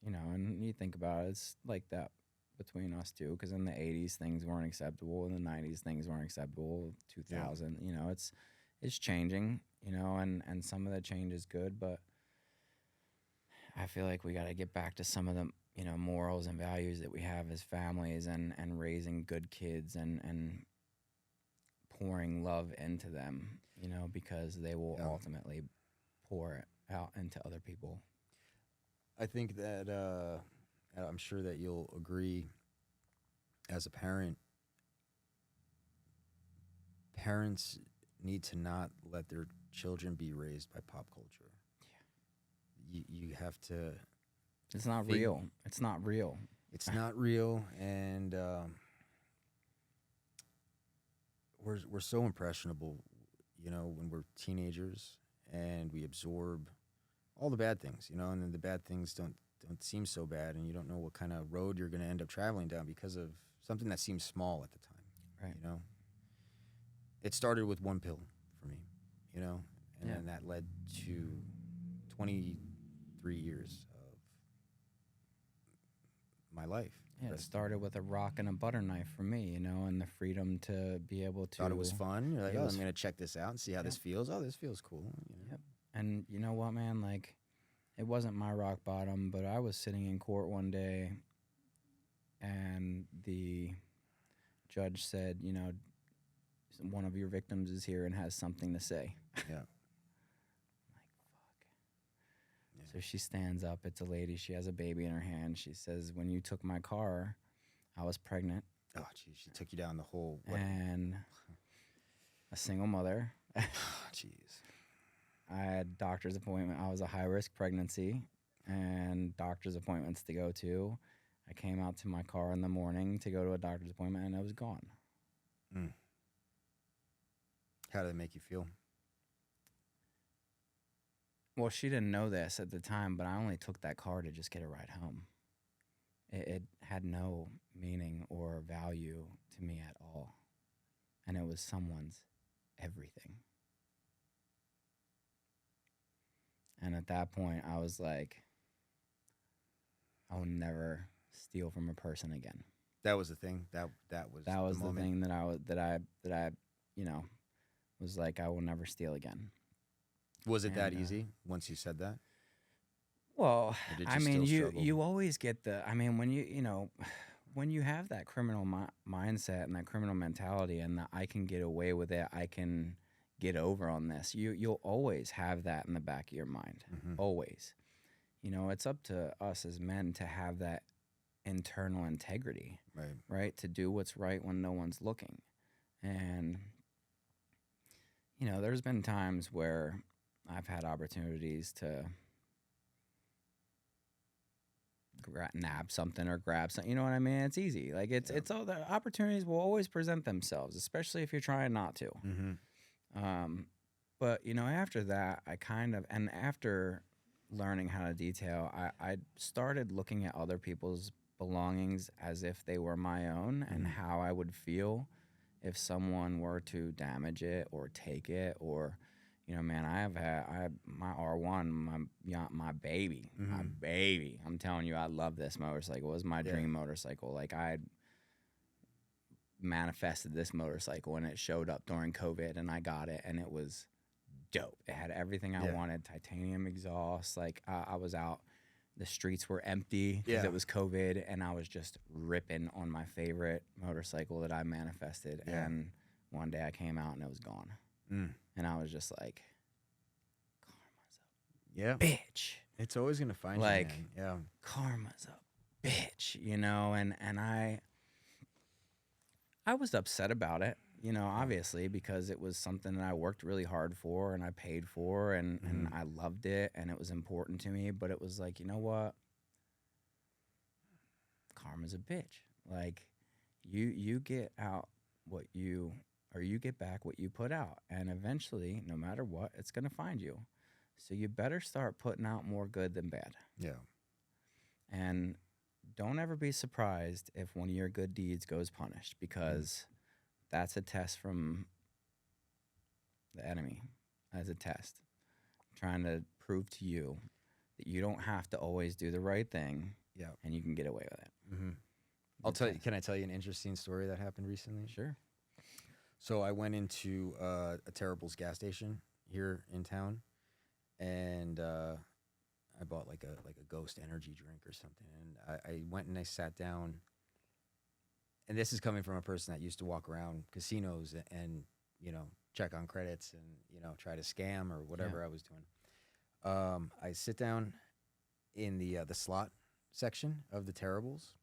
A: and you think about it, it's like that between us too, because in the 80s things weren't acceptable, in the 90s things weren't acceptable, 2000, it's changing, and some of the change is good, but I feel like we got to get back to some of the, morals and values that we have as families, and raising good kids, and pouring love into them, because they will ultimately pour it out into other people.
B: I think that I'm sure that you'll agree, as a parent, parents need to not let their children be raised by pop culture. Yeah. You have to...
A: It's not real. It's not real.
B: It's not real, and we're so impressionable, when we're teenagers, and we absorb all the bad things, and then the bad things don't seem so bad, and you don't know what kind of road you're going to end up traveling down because of something that seems small at the time.
A: Right.
B: It started with one pill for me, and then that led to 23 years of my life.
A: Yeah, it started with a rock and a butter knife for me, you know, and the freedom to be able to.
B: Thought it was fun. You're like,
A: It
B: oh,
A: was
B: I'm gonna check this out and see how this feels. Oh, this feels cool. You know?
A: Yep. And you know what, man? Like, it wasn't my rock bottom, but I was sitting in court one day, and the judge said, you know, one of your victims is here and has something to say.
B: Yeah.
A: Like, fuck. Yeah. So she stands up. It's a lady. She has a baby in her hand. She says, when you took my car, I was pregnant.
B: Oh, geez. She took you down the whole...
A: And a single mother.
B: Jeez.
A: I had doctor's appointment. I was a high-risk pregnancy and doctor's appointments to go to. I came out to my car in the morning to go to a doctor's appointment, and it was gone.
B: Mm. How did it make you feel?
A: Well, she didn't know this at the time, but I only took that car to just get a ride home. It had no meaning or value to me at all. And it was someone's everything. And at that point, I was like, I will never steal from a person again.
B: That was the thing. That was
A: the thing that I you know, was like, I will never steal again.
B: Was it that easy once you said that?
A: Well, I mean, you always get I mean, when when you have that criminal mindset and that criminal mentality and that I can get away with it, I can get over on this, you'll always have that in the back of your mind. Mm-hmm. Always. You know, it's up to us as men to have that internal integrity, right? To do what's right when no one's looking. And, you know, there's been times where I've had opportunities to nab something or grab something. You know what I mean? It's easy. Like it's all the opportunities will always present themselves, especially if you're trying not to. Mm-hmm. But you know, after that, after learning how to detail, I started looking at other people's belongings as if they were my own, and how I would feel if someone were to damage it or take it. Or, you know, man, I have my R1, my baby, my baby. I'm telling you, I love this motorcycle. It was my dream motorcycle. Like, I manifested this motorcycle, and it showed up during COVID, and I got it, and it was dope. It had everything I wanted. Titanium exhaust. Like, I was out. The streets were empty because it was COVID, and I was just ripping on my favorite motorcycle that I manifested. Yeah. And one day I came out, and it was gone. And I was just like, karma's a bitch.
B: It's always going to find
A: you,
B: man. Yeah.
A: Karma's a bitch, you know? And I was upset about it, you know, obviously, because it was something that I worked really hard for and I paid for, and I loved it, and it was important to me. But it was like, you know what? Karma's a bitch. Like, you get out you get back what you put out. And eventually, no matter what, it's going to find you. So you better start putting out more good than bad. Yeah. And don't ever be surprised if one of your good deeds goes punished, because that's a test from the enemy, as a test, trying to prove to you that you don't have to always do the right thing, and you can get away with it.
B: Can I tell you an interesting story that happened recently?
A: Sure.
B: So I went into a Terrible's gas station here in town, and I bought like a Ghost energy drink or something. And I went and I sat down, and this is coming from a person that used to walk around casinos and you know, check on credits and, you know, try to scam or whatever I was doing. I sit down in the slot section of the Terribles,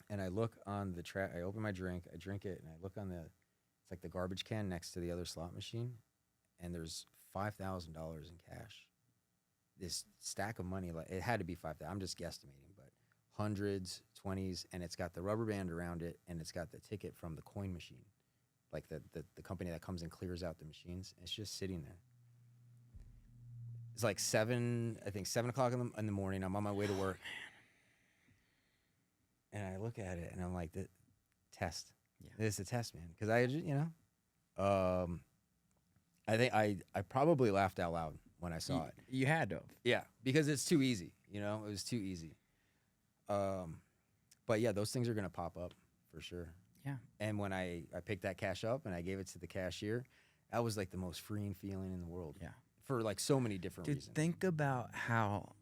B: and I look on the track. I open my drink, I drink it, and I look on it's like the garbage can next to the other slot machine, and there's $5,000 in cash. This stack of money, like, it had to be 5,000. I'm just guesstimating, but hundreds, 20s, and it's got the rubber band around it, and it's got the ticket from the coin machine, like the company that comes and clears out the machines. It's just sitting there. It's like 7 o'clock in the morning. I'm on my way to work, and I look at it, and I'm like, the test. Yeah. This is a test, man. Because I, you know, I think I probably laughed out loud when I saw it.
A: You had to.
B: Yeah, because it's too easy. You know, it was too easy. But But yeah, those things are gonna pop up for sure.
A: Yeah.
B: And when I picked that cash up and I gave it to the cashier, that was like the most freeing feeling in the world.
A: Yeah.
B: For like so many different
A: Dude,
B: reasons.
A: think about how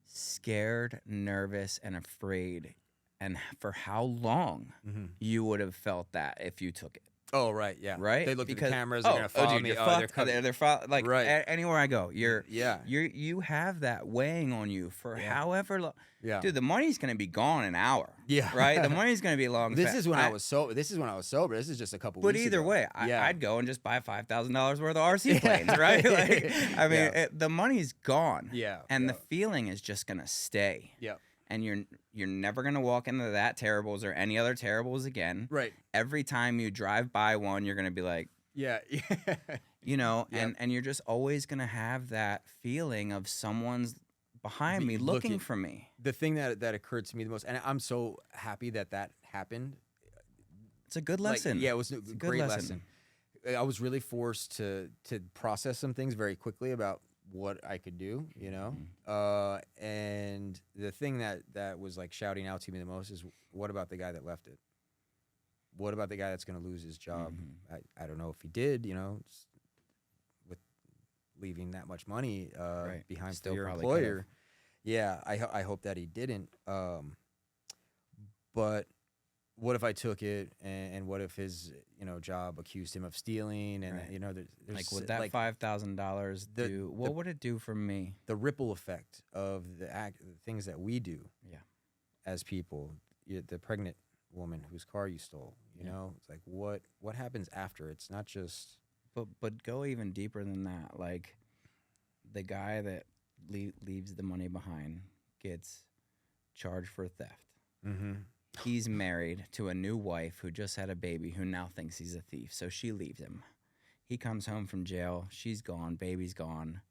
A: scared, nervous, and afraid, and for how long you would have felt that if you took it.
B: Oh, right, yeah.
A: Right?
B: They look at the
A: Because-
B: cameras, they're gonna follow
A: dude,
B: me.
A: you're
B: Oh,
A: fucked.
B: coming.
A: Like
B: Right.
A: anywhere I go,
B: Yeah.
A: you have that weighing on you for
B: Yeah.
A: however long.
B: Yeah.
A: Dude, the money's gonna be gone in an hour.
B: Yeah.
A: Right? The money's gonna be long.
B: This is when I was sober. This is just a couple
A: But
B: weeks
A: either
B: ago.
A: way,
B: Yeah.
A: I'd go and just buy $5,000 worth of RC planes, right? Like, I mean,
B: Yeah.
A: the money's gone.
B: Yeah.
A: And
B: yeah.
A: the feeling is just gonna stay.
B: Yeah.
A: And you're never gonna walk into that terribles or any other terribles again.
B: Right.
A: Every time you drive by one, you're gonna be like,
B: Yeah.
A: you know,
B: Yep.
A: and you're just always gonna have that feeling of someone's behind me
B: Looking-
A: looking for me.
B: The thing that occurred to me the most, and I'm so happy that happened.
A: It's a good
B: Like,
A: lesson.
B: yeah, it was a
A: good
B: great
A: lesson.
B: lesson. I was really forced to process some things very quickly about what I could do, you know. And the thing that was like shouting out to me the most is, what about the guy that left it? What about the guy that's going to lose his job? I don't know if he did, you know, with leaving that much money
A: Right.
B: behind
A: Still
B: for your
A: probably could've.
B: employer. Yeah, I hope that he didn't. But what if I took it, and what if his job accused him of stealing, and
A: Right.
B: there's
A: Like, would that $5,000
B: the-
A: do? What
B: the-
A: would it do for me?
B: the ripple effect of the things that we do
A: Yeah.
B: as people, the pregnant woman whose car you stole, you
A: Yeah.
B: know, it's like what happens after? It's not just
A: But go even deeper than that. Like, the guy that leaves the money behind gets charged for theft. He's married to a new wife who just had a baby who now thinks he's a thief, so she leaves him. He comes home from jail. She's gone. Baby's gone.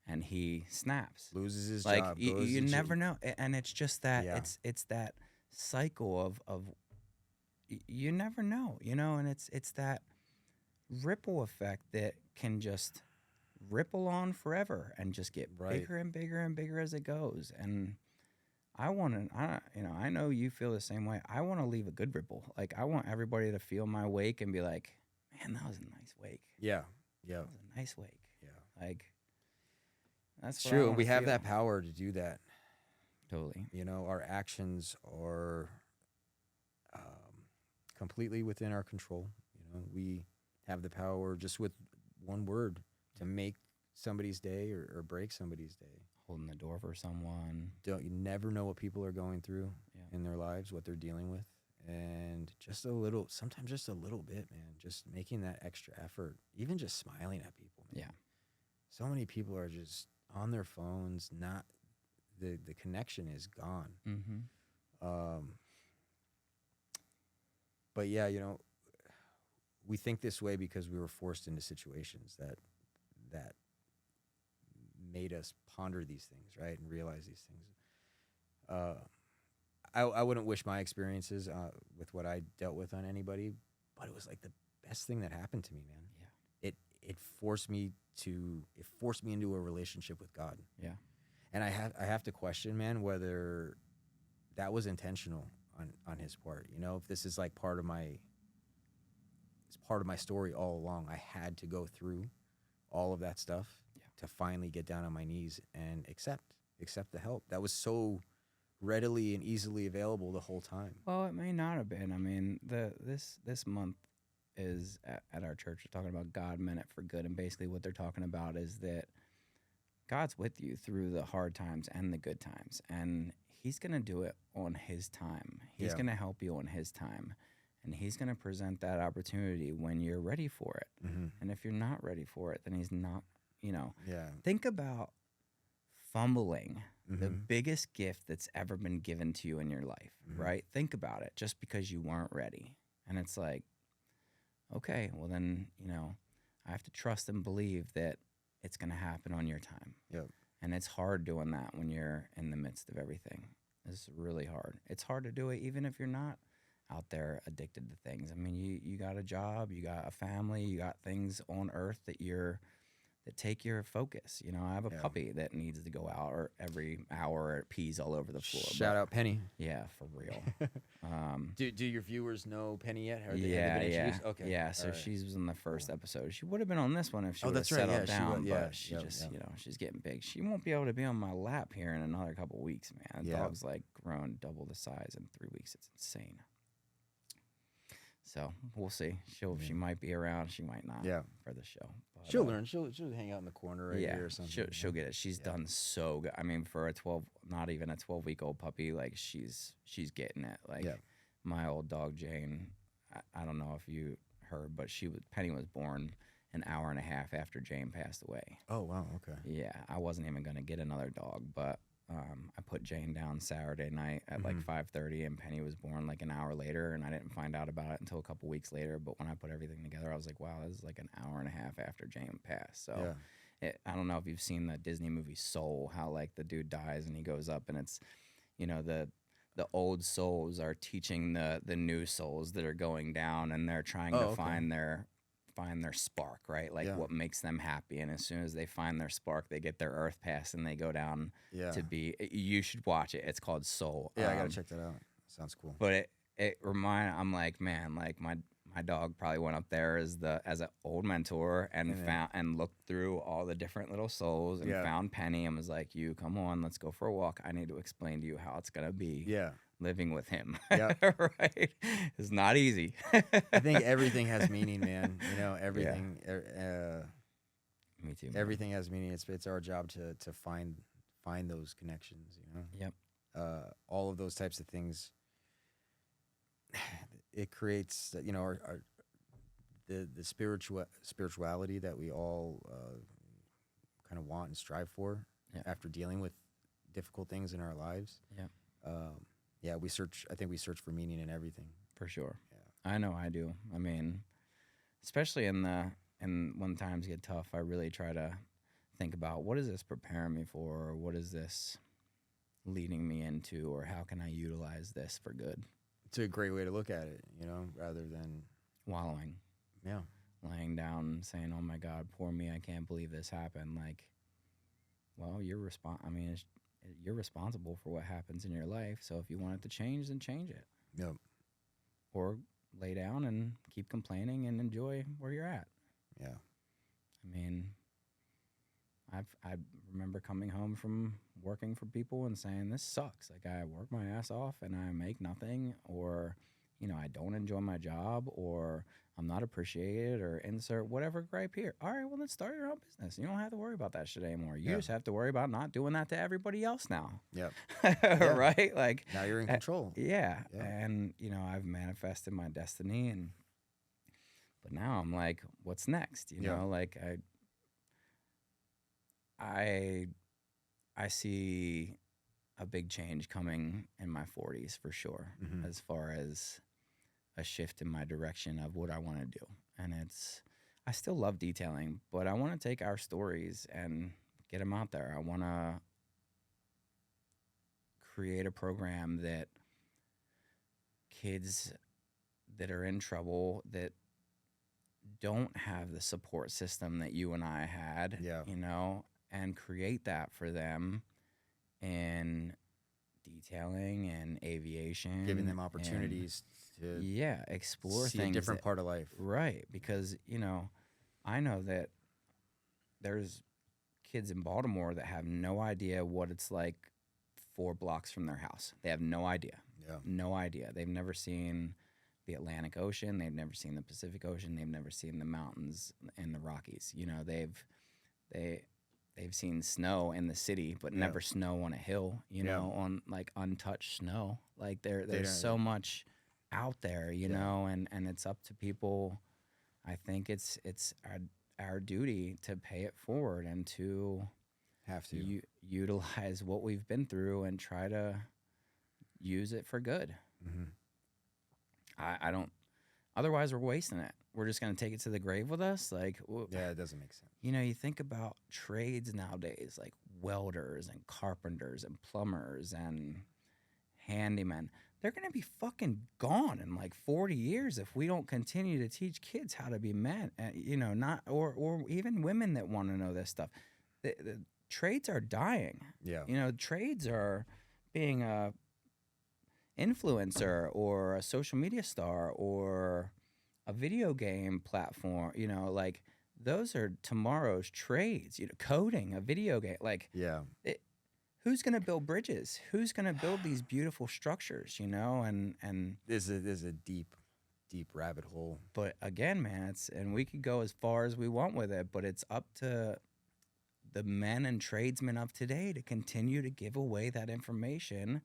A: And he snaps.
B: loses his
A: Like,
B: job.
A: you
B: goes to
A: never
B: jail.
A: know. And it's just that,
B: Yeah.
A: it's that cycle of you never know, and it's that ripple effect that can just ripple on forever and just get
B: Right.
A: bigger and bigger and bigger as it goes. And I know you feel the same way. I want to leave a good ripple. Like, I want everybody to feel my wake and be like, man, that was a nice wake.
B: Yeah.
A: That was a nice wake.
B: Yeah.
A: Like, that's
B: It's
A: what I
B: true.
A: wanna
B: We have
A: feel.
B: that power to do that.
A: Totally.
B: Our actions are completely within our control. We have the power just with one word to make somebody's day or break somebody's day.
A: Holding the door for someone.
B: You never know what people are going through
A: Yeah.
B: in their lives, what they're dealing with. And sometimes just a little bit, man, just making that extra effort, even just smiling at people. Man.
A: Yeah.
B: So many people are just on their phones, the connection is gone.
A: Mm-hmm.
B: But yeah, we think this way because we were forced into situations that made us ponder these things, right, and realize these things. I wouldn't wish my experiences with what I dealt with on anybody, but it was like the best thing that happened to me, man.
A: Yeah.
B: It forced me into a relationship with God.
A: Yeah.
B: And I have to question, man, whether that was intentional on his part. If this is like part of my story all along. I had to go through all of that stuff to finally get down on my knees and accept the help that was so readily and easily available the whole time.
A: Well, it may not have been. I mean, this month is at our church. We're talking about God meant it for good, and basically what they're talking about is that God's with you through the hard times and the good times, and He's gonna do it on His time. He's gonna help you on His time, and He's gonna present that opportunity when you're ready for it. And if you're not ready for it, then He's not.
B: Yeah.
A: Think about fumbling. The biggest gift that's ever been given to you in your life, right? Think about it, just because you weren't ready. And it's like, okay, well then, I have to trust and believe that it's going to happen on your time.
B: Yep.
A: And it's hard doing that when you're in the midst of everything. It's really hard. It's hard to do it even if you're not out there addicted to things. I mean, you got a job, you got a family, you got things on earth that you're take your focus. You know, I have a
B: Yeah.
A: puppy that needs to go out, or every hour it pees all over the floor.
B: Shout out Penny.
A: Yeah, for real.
B: Do your viewers know Penny yet? Have
A: Yeah,
B: they been
A: yeah,
B: introduced? Okay.
A: yeah. So
B: all right.
A: she was in the first episode. She would have been on this one if she
B: Oh,
A: would have
B: that's right,
A: settled
B: yeah, she
A: down.
B: would, yeah,
A: But she
B: yep,
A: just,
B: yep.
A: you know, she's getting big. She won't be able to be on my lap here in another couple weeks, man. The
B: Yeah.
A: dog's like grown double the size in 3 weeks. It's insane. So we'll see. She might be around. She might not.
B: Yeah.
A: For the show. But,
B: She'll learn. She'll hang out in the corner right
A: yeah,
B: here or something.
A: she'll get it. She's
B: Yeah.
A: done so good. I mean, for not even a 12-week-old puppy, like she's getting it. Like
B: Yeah.
A: my old dog Jane, I don't know if you heard, but Penny was born an hour and a half after Jane passed away.
B: Oh wow. Okay.
A: Yeah, I wasn't even gonna get another dog, but I put Jane down Saturday night at like 5:30, and Penny was born like an hour later, and I didn't find out about it until a couple weeks later. But when I put everything together, I was like, wow, this is like an hour and a half after Jane passed. So I don't know if you've seen the Disney movie Soul, how like the dude dies and he goes up, and it's, you know, the old souls are teaching the new souls that are going down, and they're trying to find their spark, right? Like what makes them happy. And as soon as they find their spark, they get their earth pass and they go down to be. You should watch it. It's called Soul.
B: Yeah, I gotta check that out. Sounds cool.
A: But I'm like, man, like my dog probably went up there as an old mentor and found and looked through all the different little souls and found Penny and was like, you come on, let's go for a walk. I need to explain to you how it's gonna be.
B: Yeah.
A: Living with him.
B: Yeah.
A: Right. It's not easy.
B: I think everything has meaning, man. You know, everything.
A: Me too. Man.
B: Everything has meaning. It's our job to find those connections. You know.
A: Yep.
B: All of those types of things. It creates, you know, our the spirituality that we all kind of want and strive for after dealing with difficult things in our lives.
A: Yeah.
B: Yeah, I think we search for meaning in everything.
A: For sure.
B: Yeah.
A: I know I do. I mean, especially when times get tough, I really try to think about what is this preparing me for, or what is this leading me into, or how can I utilize this for good?
B: It's a great way to look at it, you know, rather than
A: wallowing.
B: Yeah.
A: Laying down saying, oh my God, poor me, I can't believe this happened. Like, well, you're responsible for what happens in your life. So if you want it to change, then change it.
B: Yep.
A: Or lay down and keep complaining and enjoy where you're at.
B: Yeah.
A: I mean, I remember coming home from working for people and saying, this sucks. Like, I work my ass off and I make nothing, or, you know, I don't enjoy my job, or I'm not appreciated, or insert whatever gripe here. All right, well, then start your own business. You don't have to worry about that shit anymore. You just have to worry about not doing that to everybody else now.
B: Yep.
A: Right? Like,
B: now you're in control.
A: Yeah. And, you know, I've manifested my destiny, but now I'm like, what's next? You know, like I see a big change coming in my 40s for sure, as far as a shift in my direction of what I want to do. And I still love detailing, but I want to take our stories and get them out there. I want to create a program that kids that are in trouble, that don't have the support system that you and I had, you know, and create that for them in detailing and aviation.
B: Giving them opportunities to
A: explore
B: see
A: things.
B: a different part of life.
A: Right, because, you know, I know that there's kids in Baltimore that have no idea what it's like 4 blocks from their house. They have no idea.
B: Yeah.
A: No idea. They've never seen the Atlantic Ocean. They've never seen the Pacific Ocean. They've never seen the mountains and the Rockies. You know, they've seen snow in the city, but never snow on a hill, you know, on like untouched snow. Like there's so much out there, you know, and it's up to people. I think it's our duty to pay it forward and to utilize what we've been through and try to use it for good. I don't, otherwise we're wasting it. We're just going to take it to the grave with us. Like,
B: it doesn't make sense.
A: You know, you think about trades nowadays, like welders and carpenters and plumbers and handymen. They're going to be fucking gone in like 40 years if we don't continue to teach kids how to be men, not or even women that want to know this stuff. The trades are dying.
B: Yeah.
A: Trades are being a influencer or a social media star or a video game platform, like those are tomorrow's trades, coding a video game. Like,
B: Yeah.
A: Who's going to build bridges? Who's going to build these beautiful structures, and
B: There's a deep rabbit hole.
A: But again, man, and we could go as far as we want with it, but it's up to the men and tradesmen of today to continue to give away that information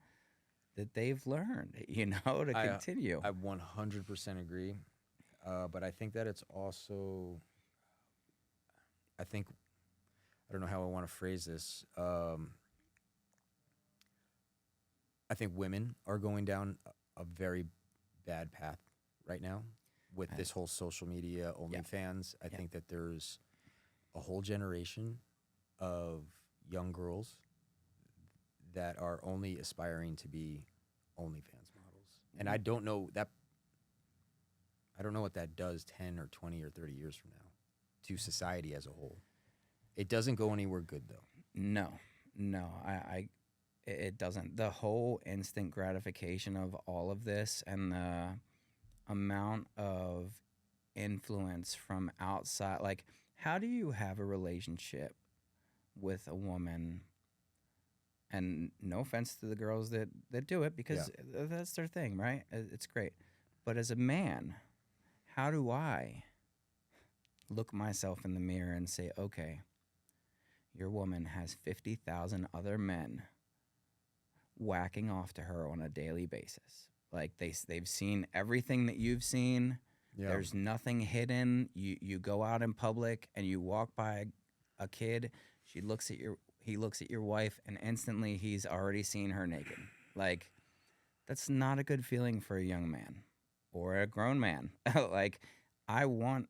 A: that they've learned, to continue.
B: I 100% agree. But I think that it's also, I don't know how I want to phrase this. I think women are going down a very bad path right now with this whole social media OnlyFans. I think that there's a whole generation of young girls that are only aspiring to be OnlyFans models. And I don't know what that does 10 or 20 or 30 years from now to society as a whole. It doesn't go anywhere good, though.
A: No, it doesn't. The whole instant gratification of all of this and the amount of influence from outside, like, how do you have a relationship with a woman? And no offense to the girls that do it, because that's their thing, right? It's great. But as a man, how do I look myself in the mirror and say, okay, your woman has 50,000 other men whacking off to her on a daily basis. Like, they've seen everything that you've seen. Yeah. There's nothing hidden. You go out in public and you walk by a kid. He looks at your wife, and instantly he's already seen her naked. Like, that's not a good feeling for a young man or a grown man. Like, I want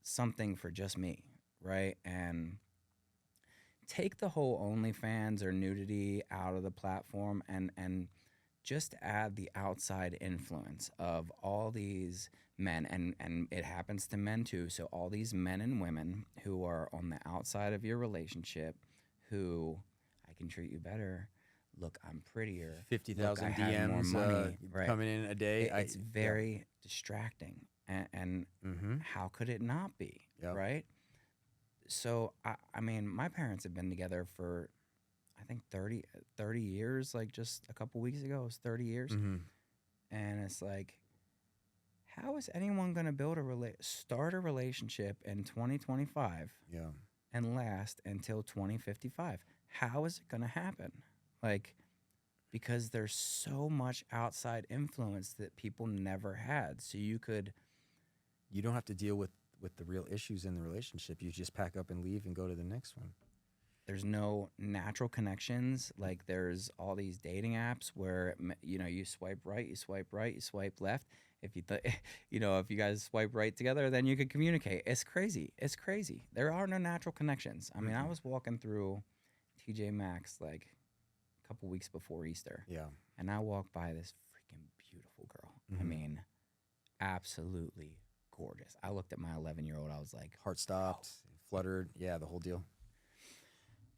A: something for just me, right? And take the whole OnlyFans or nudity out of the platform and just add the outside influence of all these men, and it happens to men too. So all these men and women who are on the outside of your relationship, who, I can treat you better. Look, I'm prettier.
B: 50,000 DMs
A: more money, right?
B: Coming in a day.
A: It's very distracting, and how could it not be, right? So, I mean, my parents have been together for, I think, 30 years. Like, just a couple weeks ago, it was 30 years. Mm-hmm. And it's like, how is anyone going to start a relationship in 2025 and last until 2055? How is it going to happen? Like, because there's so much outside influence that people never had. So you
B: don't have to deal with the real issues in the relationship. You just pack up and leave and go to the next one.
A: There's no natural connections. Like, there's all these dating apps where, you swipe right, you swipe left. If if you guys swipe right together, then you could communicate. It's crazy. There are no natural connections. I mean, I was walking through TJ Maxx like a couple weeks before Easter. Yeah. And I walked by this freaking beautiful girl. Mm-hmm. I mean, absolutely gorgeous. I looked at my 11-year-old. I was like,
B: heart stopped, fluttered. Yeah, the whole deal.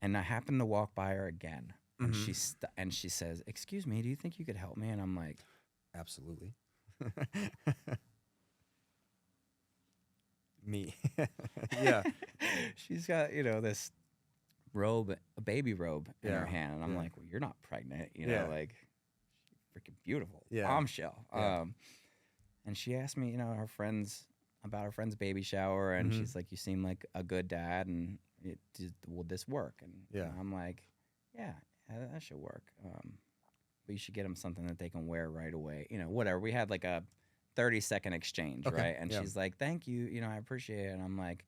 A: And I happened to walk by her again, and she says, "Excuse me, do you think you could help me?" And I'm like,
B: "Absolutely." Me. Yeah.
A: She's got this robe, a baby robe in her hand, and I'm like, "Well, you're not pregnant, like, she's freaking beautiful, bombshell." Yeah. And she asked me, about her friend's baby shower, and she's like, "You seem like a good dad, and will this work?" And I'm like, "Yeah, that should work. But you should get them something that they can wear right away. Whatever." We had like a 30-second exchange, right? And she's like, "Thank you. I appreciate it." And I'm like,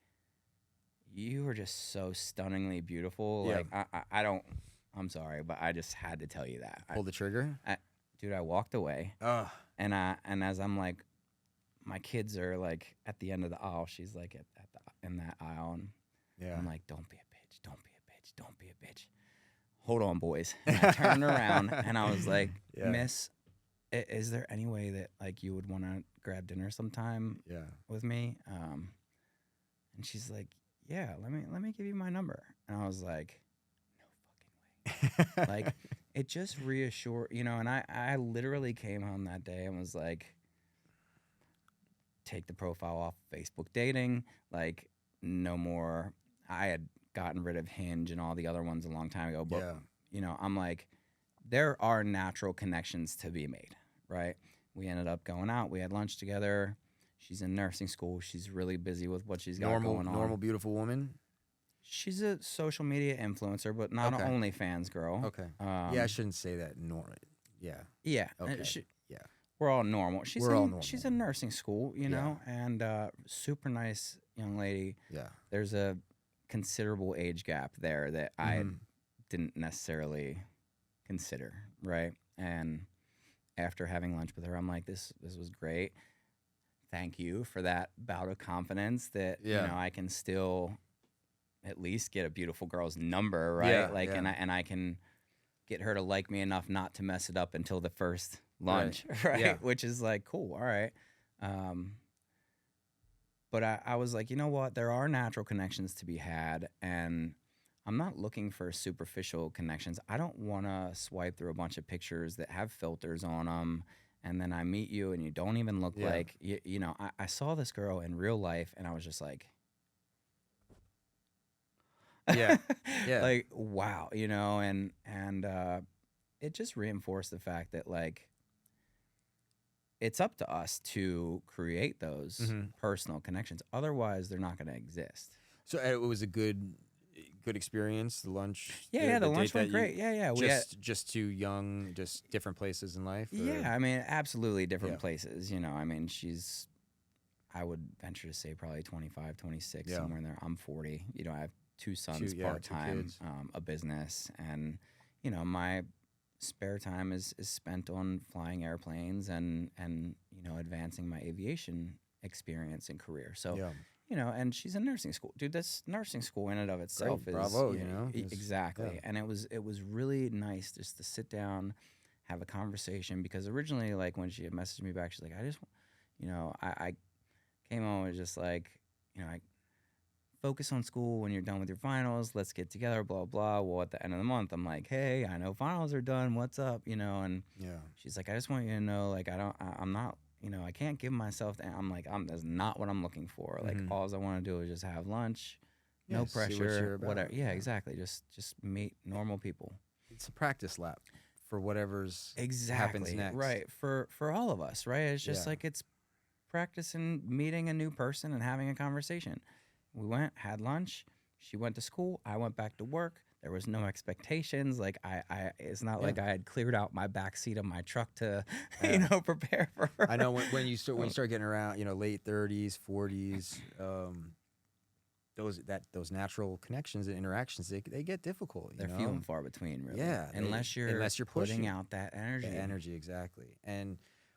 A: "You are just so stunningly beautiful. Yeah. Like, I'm sorry, but I just had to tell you that."
B: Pull the trigger?
A: Dude, I walked away. And as I'm like, my kids are like at the end of the aisle. She's like in that aisle, and I'm like, "Don't be a bitch. Don't be a bitch. Don't be a bitch." hold on, boys. And I turned around and I was like,
B: Yeah.
A: Miss, is there any way that like you would want to grab dinner sometime
B: Yeah.
A: with me? And she's like, yeah, let me give you my number. And I was like, no fucking way. Like, it just reassured, you know, and I literally came home that day and was like, take the profile off Facebook dating, like no more. I had gotten rid of Hinge and all the other ones a long time ago, but you know, I'm like, there are natural connections to be made, right? We ended up going out. We had lunch together. She's in nursing school. She's really busy with what she's got going on.
B: Normal, beautiful woman.
A: She's a social media influencer, but not an OnlyFans girl.
B: Okay. Yeah, I shouldn't say that. Yeah.
A: Yeah.
B: Okay.
A: Yeah. We're all normal.
B: We're all normal.
A: She's in nursing school, you know, and super nice young lady.
B: Yeah.
A: There's a considerable age gap there that I didn't necessarily consider, right? And after having lunch with her, I'm like, this was great. Thank you for that bout of confidence that you know I can still at least get a beautiful girl's number, right? And I can get her to like me enough not to mess it up until the first lunch, right?
B: Yeah.
A: Which is like, cool, all right. But I was like, you know what? There are natural connections to be had, and I'm not looking for superficial connections. I don't want to swipe through a bunch of pictures that have filters on them, and then I meet you and you don't even look like, you know, I saw this girl in real life, and I was just like, like, wow, you know, and it just reinforced the fact that, like, it's up to us to create those personal connections. Otherwise, they're not going to exist.
B: So it was a good experience. The lunch.
A: Yeah, the lunch went great. Yeah.
B: Just too young, just different places in life. Or?
A: Yeah, I mean, absolutely different places. You know, I mean, I would venture to say probably 25, 26, somewhere in there. I'm 40. You know, I have two sons, part-time, a business, and you know, my spare time is spent on flying airplanes and you know, advancing my aviation experience and career. So you know, and she's in nursing school, dude. This nursing school in and of itself is
B: bravo, you know,
A: exactly. And it was really nice just to sit down, have a conversation, because originally, like, when she had messaged me back, she's like, I just, you know, I came home and was just like, you know, I focus on school when you're done with your finals. Let's get together, blah, blah. Well, at the end of the month, I'm like, hey, I know finals are done. What's up? You know, and she's like, I just want you to know, like, I'm not, you know, I can't give myself to, I'm like, that's not what I'm looking for. Like, all I want to do is just have lunch, no pressure, whatever. Yeah, exactly. Just meet normal people.
B: It's a practice lap for whatever's happens next.
A: Right. For all of us, right? It's just like, it's practicing meeting a new person and having a conversation. We went, had lunch. She went to school. I went back to work. There was no expectations. Like, it's not like I had cleared out my back seat of my truck to, you know, prepare for her.
B: I know when you start getting around, you know, late 30s, 40s, those natural connections and interactions, they get difficult.
A: They're few and far between, really.
B: Yeah,
A: unless you're putting out that energy.
B: The energy, exactly. And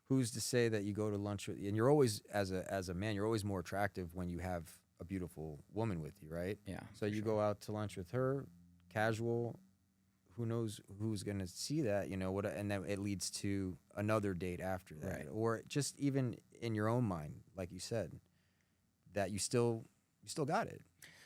B: who's to say that you go to lunch with, and you're always, as a man, you're always more attractive when you have a beautiful woman with you, right?
A: Yeah.
B: So you go out to lunch with her, casual. Who knows who's going to see that? You know, and then it leads to another date after that, or just even in your own mind, like you said, that you still got it.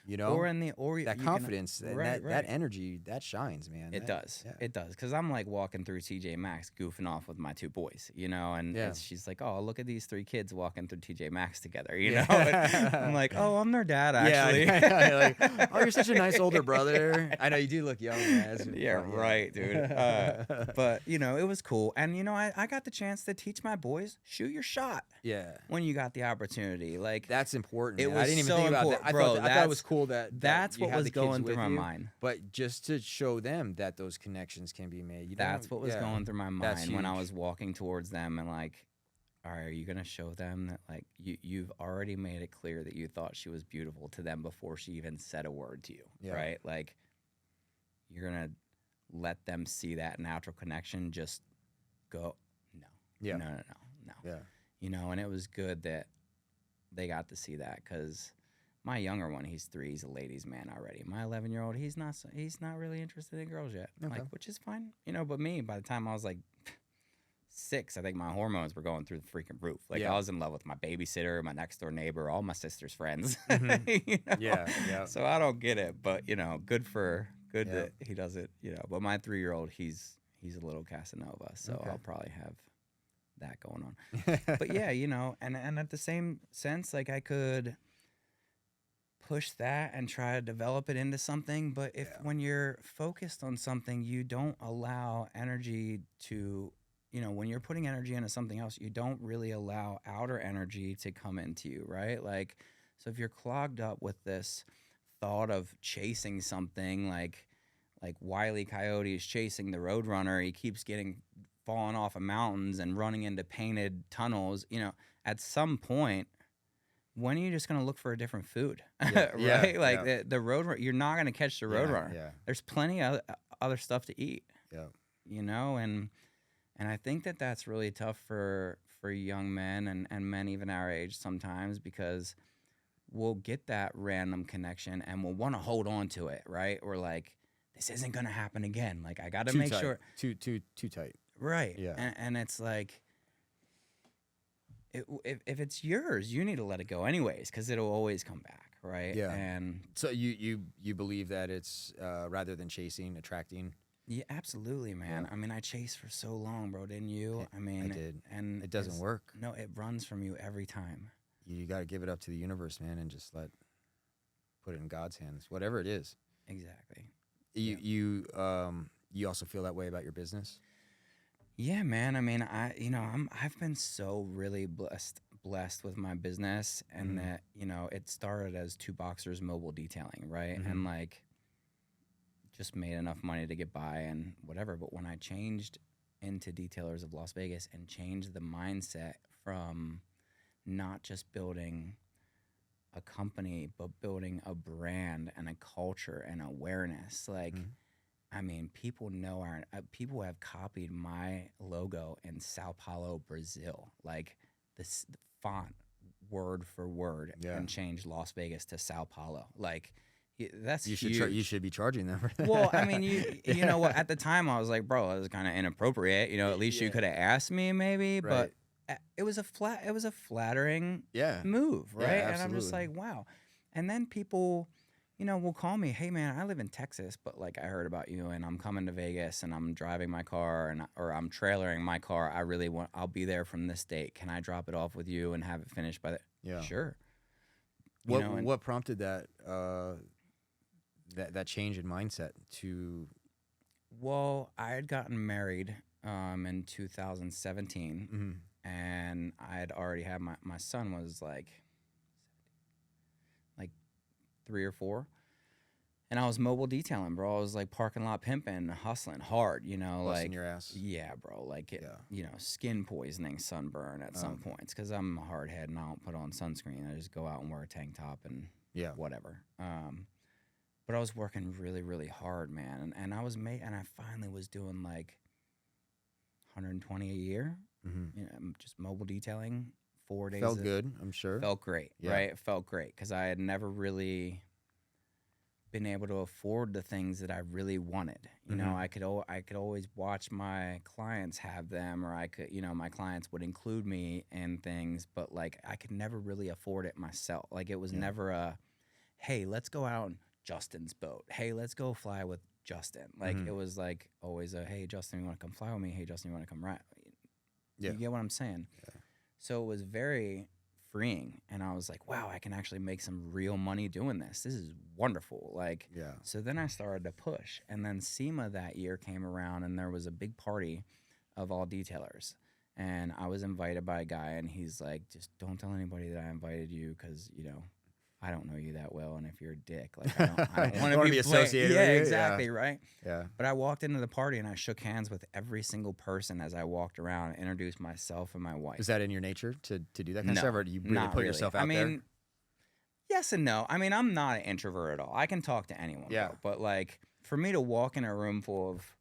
B: You know, that confidence, that energy, that shines, man.
A: It does. Because I'm like walking through TJ Maxx, goofing off with my two boys, you know, and she's like, "Oh, look at these three kids walking through TJ Maxx together," you know. And I'm like, "Oh, I'm their dad, actually."
B: Yeah, like, "Oh, you're such a nice older brother." I know you do look young, man.
A: Right, dude. But you know, it was cool, and you know, I got the chance to teach my boys, shoot your shot.
B: Yeah.
A: When you got the opportunity, like,
B: that's important.
A: It was
B: I didn't even
A: so
B: think about
A: important.
B: that.
A: Bro,
B: I thought it was cool
A: that's what was going through my mind.
B: But just to show them that those connections can be made.
A: That's what was going through my mind when I was walking towards them, and like, all right, are you gonna show them that, like, you've already made it clear that you thought she was beautiful to them before she even said a word to you, right? Like, you're gonna let them see that natural connection just go, no. Yeah. You know, and it was good that they got to see that, because my younger one, he's 3. He's a ladies' man already. My 11-year-old, he's not really interested in girls yet.
B: Okay.
A: Like, which is fine, you know. But me, by the time I was like 6, I think my hormones were going through the freaking roof. Like,
B: Yeah.
A: I was in love with my babysitter, my next door neighbor, all my sister's friends.
B: Mhm.
A: You know?
B: Yeah.
A: So I don't get it, but you know, good
B: Yeah.
A: that he does it. You know, but my 3-year-old, he's a little Casanova, so
B: Okay.
A: I'll probably have that going on. But yeah, you know, and at the same sense, like I could push that and try to develop it into something, but if
B: Yeah.
A: when you're focused on something, you don't allow energy to, you know, when you're putting energy into something else, you don't really allow outer energy to come into you, right? Like, so if you're clogged up with this thought of chasing something, like Wile E. Coyote is chasing the Roadrunner, he keeps getting falling off of mountains and running into painted tunnels, you know, at some point, when are you just going to look for a different food?
B: Yeah.
A: Right?
B: Yeah.
A: Like
B: Yeah.
A: the Roadrunner, you're not going to catch the Roadrunner.
B: Yeah.
A: There's plenty of other stuff to eat,
B: Yeah.
A: you know, and I think that that's really tough for young men and men even our age sometimes, because we'll get that random connection and we'll want to hold on to it, right? We're like, this isn't going to happen again. Like, I got to
B: Too
A: make
B: tight.
A: sure.
B: Too tight.
A: Right.
B: Yeah.
A: And it's like, if it's yours, you need to let it go anyways, because it'll always come back, right?
B: Yeah.
A: And
B: So you believe that it's rather than chasing, attracting?
A: yeah, absolutely, man.
B: Yeah.
A: I mean, I chased for so long, bro, didn't you? I mean,
B: I did.
A: And
B: It doesn't work.
A: No, it runs from you every time.
B: You got to give it up to the universe, man, and just put it in God's hands, whatever it is.
A: Exactly.
B: You also feel that way about your business?
A: Yeah, man. I mean, I've been so really blessed with my business, and that, you know, it started as 2 boxers mobile detailing, right? And like, just made enough money to get by and whatever. But when I changed into Detailers of Las Vegas and changed the mindset from not just building a company, but building a brand and a culture and awareness, like, I mean, people know people have copied my logo in Sao Paulo, Brazil, like the font word for word, and changed Las Vegas to Sao Paulo. Like, that's huge.
B: You should be charging them for that.
A: Well, I mean, you know what? At the time, I was like, bro, it was kind of inappropriate. You know, at least you could have asked me, maybe.
B: Right.
A: But it was a flattering
B: Yeah.
A: move,
B: Yeah,
A: right? And I'm just
B: absolutely.
A: like, wow. And then people, you know, will call me, hey man, I live in Texas, but like, I heard about you and I'm coming to Vegas and I'm driving my car or I'm trailering my car. I'll be there from this date. Can I drop it off with you and have it finished by the?
B: Yeah.
A: Sure. You know,
B: What prompted that that change in mindset to?
A: Well, I had gotten married in 2017, and I had already had my son was like 3 or 4, and I was mobile detailing, bro. I was like parking lot pimping, hustling hard, you know,
B: Busting
A: like
B: your ass.
A: yeah, bro, like
B: Yeah.
A: you know, skin poisoning, sunburn at some points, because I'm a hard head and I don't put on sunscreen. I just go out and wear a tank top and
B: Yeah.
A: whatever. But I was working really, really hard, man, and I finally was doing like 120 a year. You know, just mobile detailing 4 days.
B: Felt good, I'm sure.
A: Felt great,
B: Yeah.
A: right? It felt great because I had never really been able to afford the things that I really wanted. You know, I could always watch my clients have them, or my clients would include me in things, but like I could never really afford it myself. Like, it was never a, hey, let's go out on Justin's boat. Hey, let's go fly with Justin. Like, it was like always a, hey, Justin, you want to come fly with me? Hey, Justin, you want to come ride?
B: Yeah.
A: You get what I'm saying?
B: Yeah.
A: So it was very freeing, and I was like, wow, I can actually make some real money doing this. This is wonderful. Like,
B: Yeah.
A: so then I started to push, and then SEMA that year came around, and there was a big party of all detailers, and I was invited by a guy, and he's like, just don't tell anybody that I invited you, because, you know, I don't know you that well, and if you're a dick, like, I don't want to be
B: associated
A: Yeah,
B: with you.
A: exactly,
B: Yeah.
A: right?
B: Yeah.
A: But I walked into the party, and I shook hands with every single person as I walked around, introduced myself and my wife.
B: Is that in your nature to do that kind of
A: No,
B: stuff, or do you really
A: not
B: put
A: really.
B: yourself out
A: I mean,
B: there?
A: yes and no. I mean, I'm not an introvert at all. I can talk to anyone.
B: Yeah.
A: Bro. But like, for me to walk in a room full of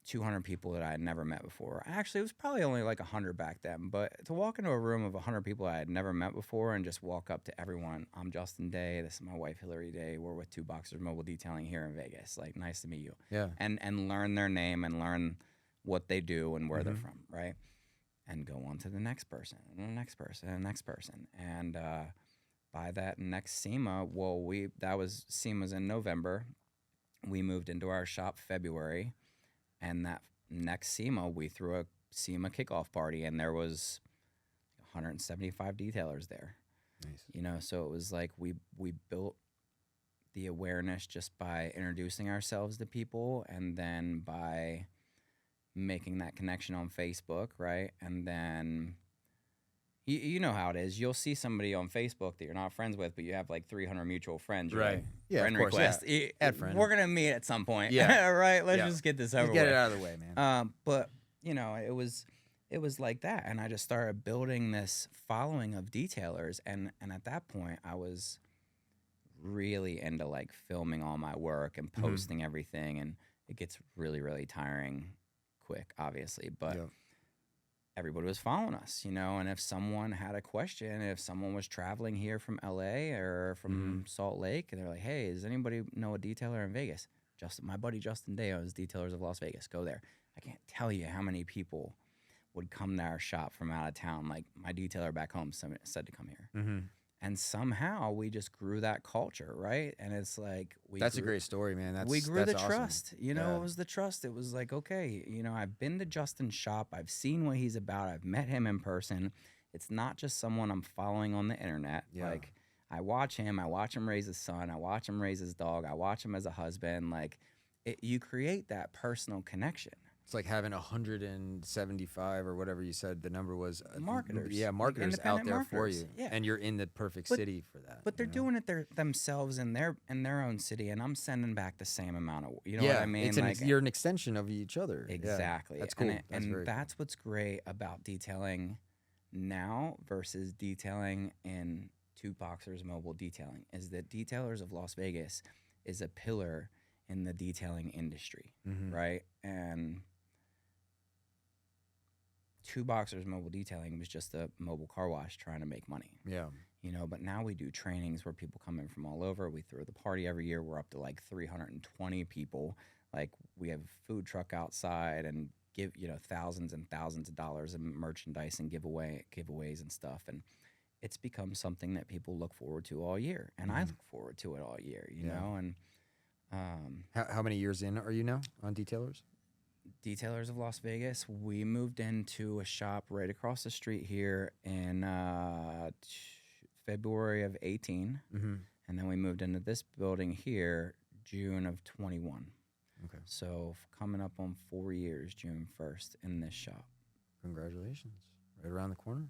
A: 200 people that I had never met before. Actually, it was probably only like 100 back then. But to walk into a room of 100 people I had never met before and just walk up to everyone, I'm Justin Day. This is my wife, Hillary Day. We're with Two Boxers Mobile Detailing here in Vegas. Like, nice to meet you.
B: Yeah.
A: And learn their name and learn what they do and where they're from, right? And go on to the next person and the next person and the next person. And by that next SEMA, that was SEMA's in November. We moved into our shop February. And that next SEMA, we threw a SEMA kickoff party, and there was 175 detailers there.
B: Nice.
A: You know, so it was like we built the awareness just by introducing ourselves to people, and then by making that connection on Facebook, right? And then you know how it is. You'll see somebody on Facebook that you're not friends with, but you have like 300 mutual friends. You're
B: Right.
A: like,
B: Yeah,
A: friend
B: of course,
A: request.
B: yeah. Add friend.
A: We're going to meet at some point.
B: Yeah.
A: Right? Let's
B: Yeah.
A: just get this over
B: Just get
A: with.
B: it out of the way, man.
A: But, you know, it was like that. And I just started building this following of detailers. And at that point, I was really into like filming all my work and posting everything. And it gets really, really tiring quick, obviously. But everybody was following us, you know, and if someone had a question, if someone was traveling here from LA or from Salt Lake, and they're like, hey, does anybody know a detailer in Vegas? My buddy Justin Day owns Detailers of Las Vegas. Go there. I can't tell you how many people would come to our shop from out of town. Like, my detailer back home said to come here. And somehow we just grew that culture, right? And it's like
B: That's a great story, man.
A: We grew the
B: awesome.
A: trust. You know, it was the trust. It was like, okay, you know, I've been to Justin's shop. I've seen what he's about. I've met him in person. It's not just someone I'm following on the internet.
B: Yeah.
A: Like, I watch him. I watch him raise his son. I watch him raise his dog. I watch him as a husband. Like, you create that personal connection.
B: It's like having 175 or whatever you said the number was.
A: Marketers.
B: Yeah, marketers
A: Like
B: out there
A: independent
B: for
A: marketers.
B: you.
A: Yeah.
B: And you're in the perfect city for that.
A: But they're doing it themselves in their own city, and I'm sending back the same amount of, you know what I mean?
B: You're an extension of each other.
A: Exactly.
B: Yeah, that's cool.
A: And that's what's great about detailing now versus detailing in Two Boxers Mobile Detailing is that Detailers of Las Vegas is a pillar in the detailing industry, right? And Two Boxers Mobile Detailing was just a mobile car wash trying to make money.
B: Yeah.
A: You know, but now we do trainings where people come in from all over. We throw the party every year. We're up to like 320 people. Like, we have a food truck outside and give, you know, thousands and thousands of dollars in merchandise and giveaways and stuff. And it's become something that people look forward to all year. And I look forward to it all year, you know? And
B: how many years in are you now on Detailers?
A: Detailers of Las Vegas, we moved into a shop right across the street here in February of 18. And then we moved into this building here June of 21.
B: Okay.
A: So coming up on 4 years, June 1st, in this shop.
B: Congratulations. Right around the corner.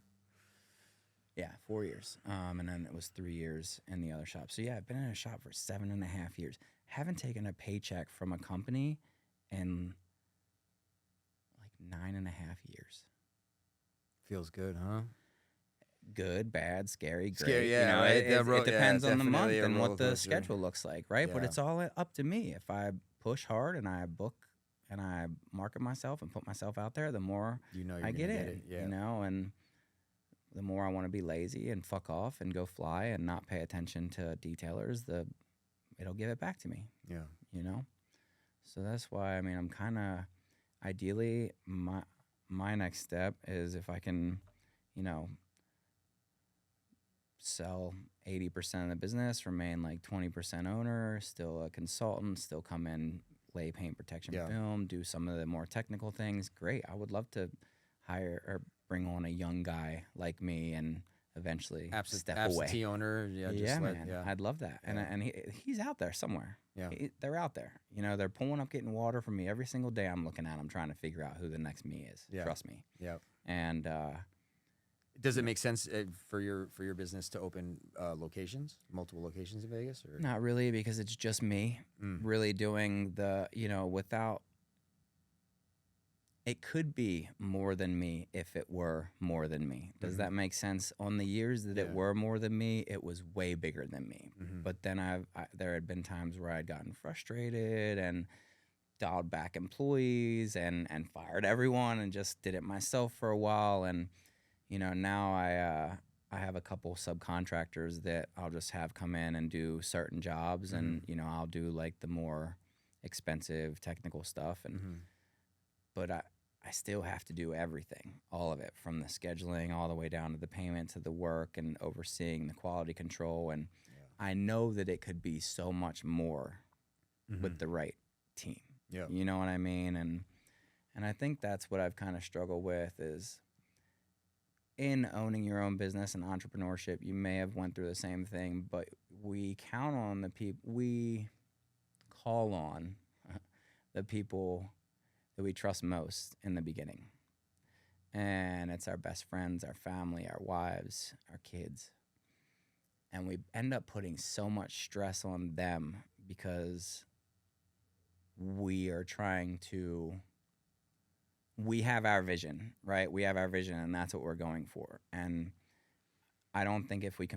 A: Yeah, 4 years. And then it was 3 years in the other shop. So yeah, I've been in a shop for 7.5 years. Haven't taken a paycheck from a company in like 9.5 years.
B: Feels good, huh?
A: Good, bad, scary, great.
B: Scary, yeah,
A: you know,
B: right.
A: it depends on the month
B: definitely a
A: and what
B: roller
A: the
B: coaster.
A: schedule looks like, right? But
B: Yeah.
A: it's all up to me. If I push hard and I book and I market myself and put myself out there, the more
B: You know you're
A: I get
B: gonna
A: in,
B: get it. Yeah.
A: you know, and the more I want to be lazy and fuck off and go fly and not pay attention to detailers, it'll give it back to me,
B: Yeah.
A: you know? So that's why, I mean, I'm kind of, ideally, my next step is if I can, you know, sell 80% of the business, remain like 20% owner, still a consultant, still come in, lay paint protection film, do some of the more technical things. Great. I would love to hire or bring on a young guy like me and eventually step away.
B: Absentee owner. Yeah.
A: Yeah,
B: Just
A: man. I'd love that.
B: Yeah.
A: And he's out there somewhere.
B: Yeah.
A: They're out there. You know, they're pulling up, getting water from me every single day. I'm looking at them, trying to figure out who the next me is.
B: Yeah.
A: Trust me.
B: Yeah.
A: And
B: Does it make sense for your business to open multiple locations in Vegas? Or?
A: not really, because it's just me really doing the, you know, without. It could be more than me if it were more than me. Does that make sense? On the years that it were more than me, it was way bigger than me. But then there had been times where I'd gotten frustrated and dialed back employees and fired everyone and just did it myself for a while. And now I have a couple subcontractors that I'll just have come in and do certain jobs, and I'll do like the more expensive technical stuff, and but I still have to do everything, all of it, from the scheduling all the way down to the payment to the work and overseeing the quality control. And I know that it could be so much more with the right team.
B: Yeah.
A: You know what I mean? And I think that's what I've kind of struggled with is in owning your own business and entrepreneurship, you may have went through the same thing, but we count on the people, we call on the people that we trust most in the beginning. And it's our best friends, our family, our wives, our kids. And we end up putting so much stress on them because we are trying to, we have our vision, right? We have our vision, and that's what we're going for. And I don't think if we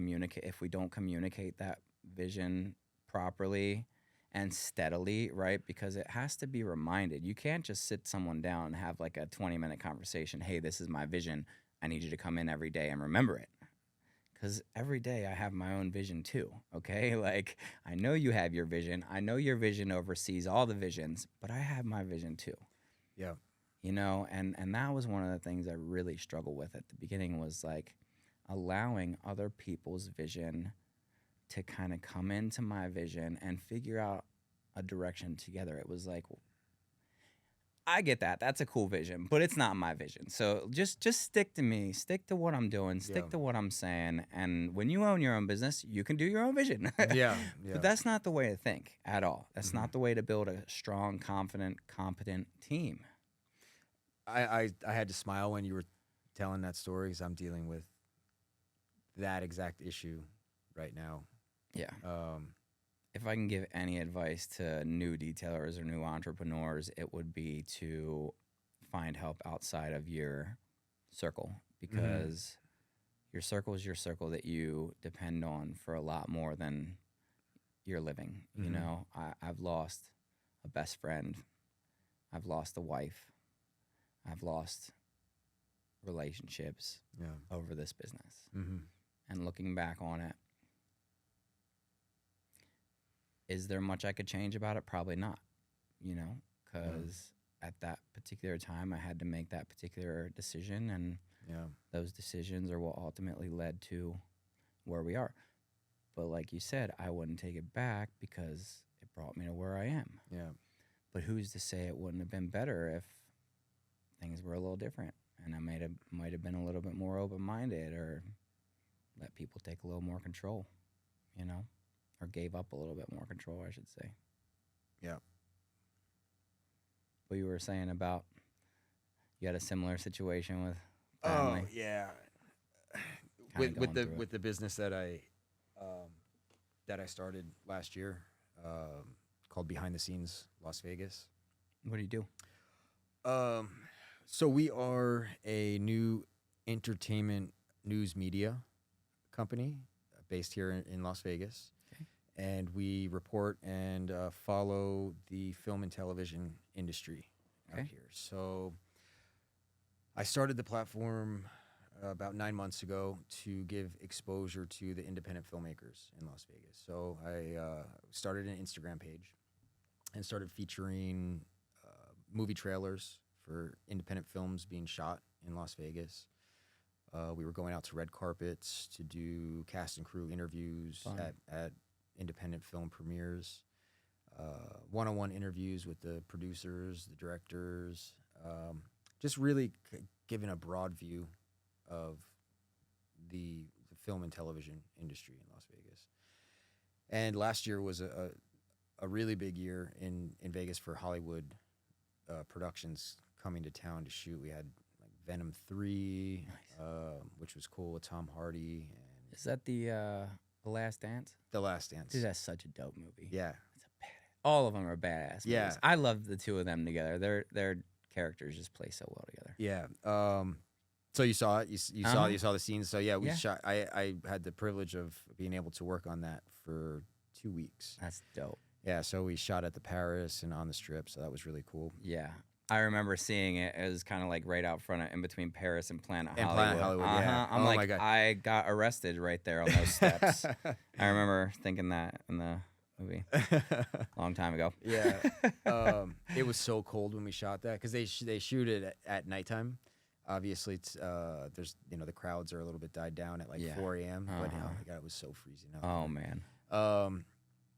A: don't communicate that vision properly and steadily, right? Because it has to be reminded. You can't just sit someone down and have like a 20-minute conversation. Hey, this is my vision. I need you to come in every day and remember it. Because every day I have my own vision too, okay? Like, I know you have your vision. I know your vision oversees all the visions, but I have my vision too.
B: Yeah.
A: And that was one of the things I really struggled with at the beginning, was like allowing other people's vision to kind of come into my vision and figure out a direction together. It was like, I get that. That's a cool vision, but it's not my vision. So just stick to me, stick to what I'm doing, stick to what I'm saying. And when you own your own business, you can do your own vision.
B: Yeah.
A: But that's not the way to think at all. That's not the way to build a strong, confident, competent team.
B: I had to smile when you were telling that story because I'm dealing with that exact issue right now.
A: Yeah. If I can give any advice to new detailers or new entrepreneurs, it would be to find help outside of your circle, because your circle is your circle that you depend on for a lot more than your living. I've lost a best friend. I've lost a wife. I've lost relationships over this business. And looking back on it, is there much I could change about it? Probably not, because at that particular time I had to make that particular decision, and those decisions are what ultimately led to where we are. But like you said, I wouldn't take it back because it brought me to where I am.
B: Yeah.
A: But who's to say it wouldn't have been better if things were a little different, and I might have been a little bit more open-minded, or let people take a little more control, or gave up a little bit more control, I should say.
B: Yeah.
A: What you were saying about you had a similar situation with family.
B: Oh yeah.
A: Kinda
B: With the business that I started last year, called Behind the Scenes Las Vegas.
A: What do you do?
B: So we are a new entertainment news media company based here in Las Vegas.
A: Okay.
B: And we report and follow the film and television industry out here. So I started the platform about 9 months ago to give exposure to the independent filmmakers in Las Vegas. So I started an Instagram page and started featuring movie trailers for independent films being shot in Las Vegas. We were going out to red carpets to do cast and crew interviews at independent film premieres, one-on-one interviews with the producers, the directors, just really giving a broad view of the film and television industry in Las Vegas. And last year was a really big year in Vegas for Hollywood productions coming to town to shoot. We had like Venom 3, which was cool, with Tom Hardy. And
A: Is that the Last Dance?
B: The Last Dance.
A: Dude, that's such a dope movie.
B: Yeah.
A: It's a badass. All of them are badass movies.
B: Yeah.
A: I love the two of them together. Their characters just play so well together.
B: Yeah. So you saw it. You saw the scenes. So yeah, we
A: Yeah.
B: shot. I had the privilege of being able to work on that for 2 weeks.
A: That's dope.
B: Yeah, so we shot at the Paris and on the Strip, so that was really cool.
A: Yeah. I remember seeing it. It was kind of like right out front, in between Paris and Planet
B: And
A: Hollywood.
B: Planet Hollywood, yeah.
A: I'm
B: Oh my
A: like,
B: God.
A: I got arrested right there on those steps. I remember thinking that in the movie a long time ago.
B: Yeah. It was so cold when we shot that because they shoot it at nighttime. Obviously, it's there's the crowds are a little bit died down at like 4 a.m. But oh my God, it was so freezing out
A: Oh
B: there.
A: man.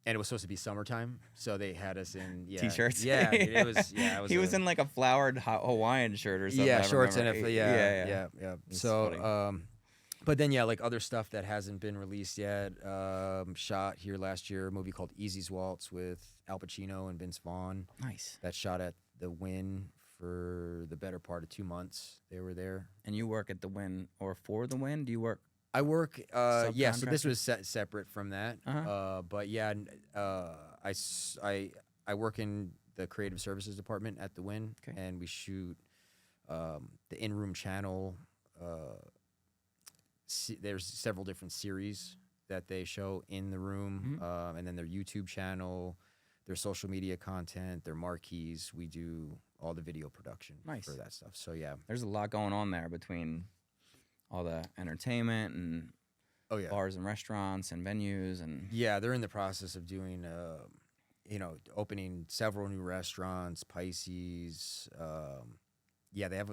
B: And it was supposed to be summertime, so they had us in
A: T-shirts.
B: Yeah, it was. Yeah, it was.
A: He was in like a flowered Hawaiian shirt or something.
B: Yeah,
A: I
B: shorts and
A: remember.
B: yeah.
A: It's
B: So,
A: funny.
B: but then like other stuff that hasn't been released yet. Shot here last year, a movie called Easy's Waltz with Al Pacino and Vince Vaughn.
A: Nice.
B: That shot at the Wynn for the better part of 2 months. They were there.
A: And you work at the Wynn or for the Wynn? Do you work?
B: I work, yeah. So this
A: Subcontractor?
B: was separate from that. But yeah, I work in the creative services department at the Wynn,
A: Okay.
B: and we shoot the in-room channel. There's several different series that they show in the room, and then their YouTube channel, their social media content, their marquees. We do all the video production for that stuff. So yeah,
A: There's a lot going on there between all the entertainment and bars and restaurants and venues and
B: yeah, they're in the process of doing opening several new restaurants, Pisces. Yeah, they're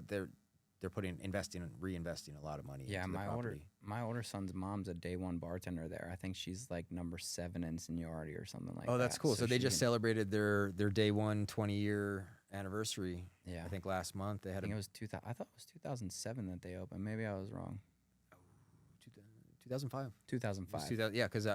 B: reinvesting a lot of money.
A: yeah.
B: into the property.
A: My older son's mom's a day one bartender there. I think she's like number 7 in seniority or something like that.
B: Oh, that's cool. So they
A: she
B: just celebrated their day one 20-year anniversary.
A: Yeah.
B: I think last month they had.
A: I think it was 2000. I thought it was 2007 that they opened. Maybe I was wrong.
B: 2005.
A: 2005.
B: Yeah, because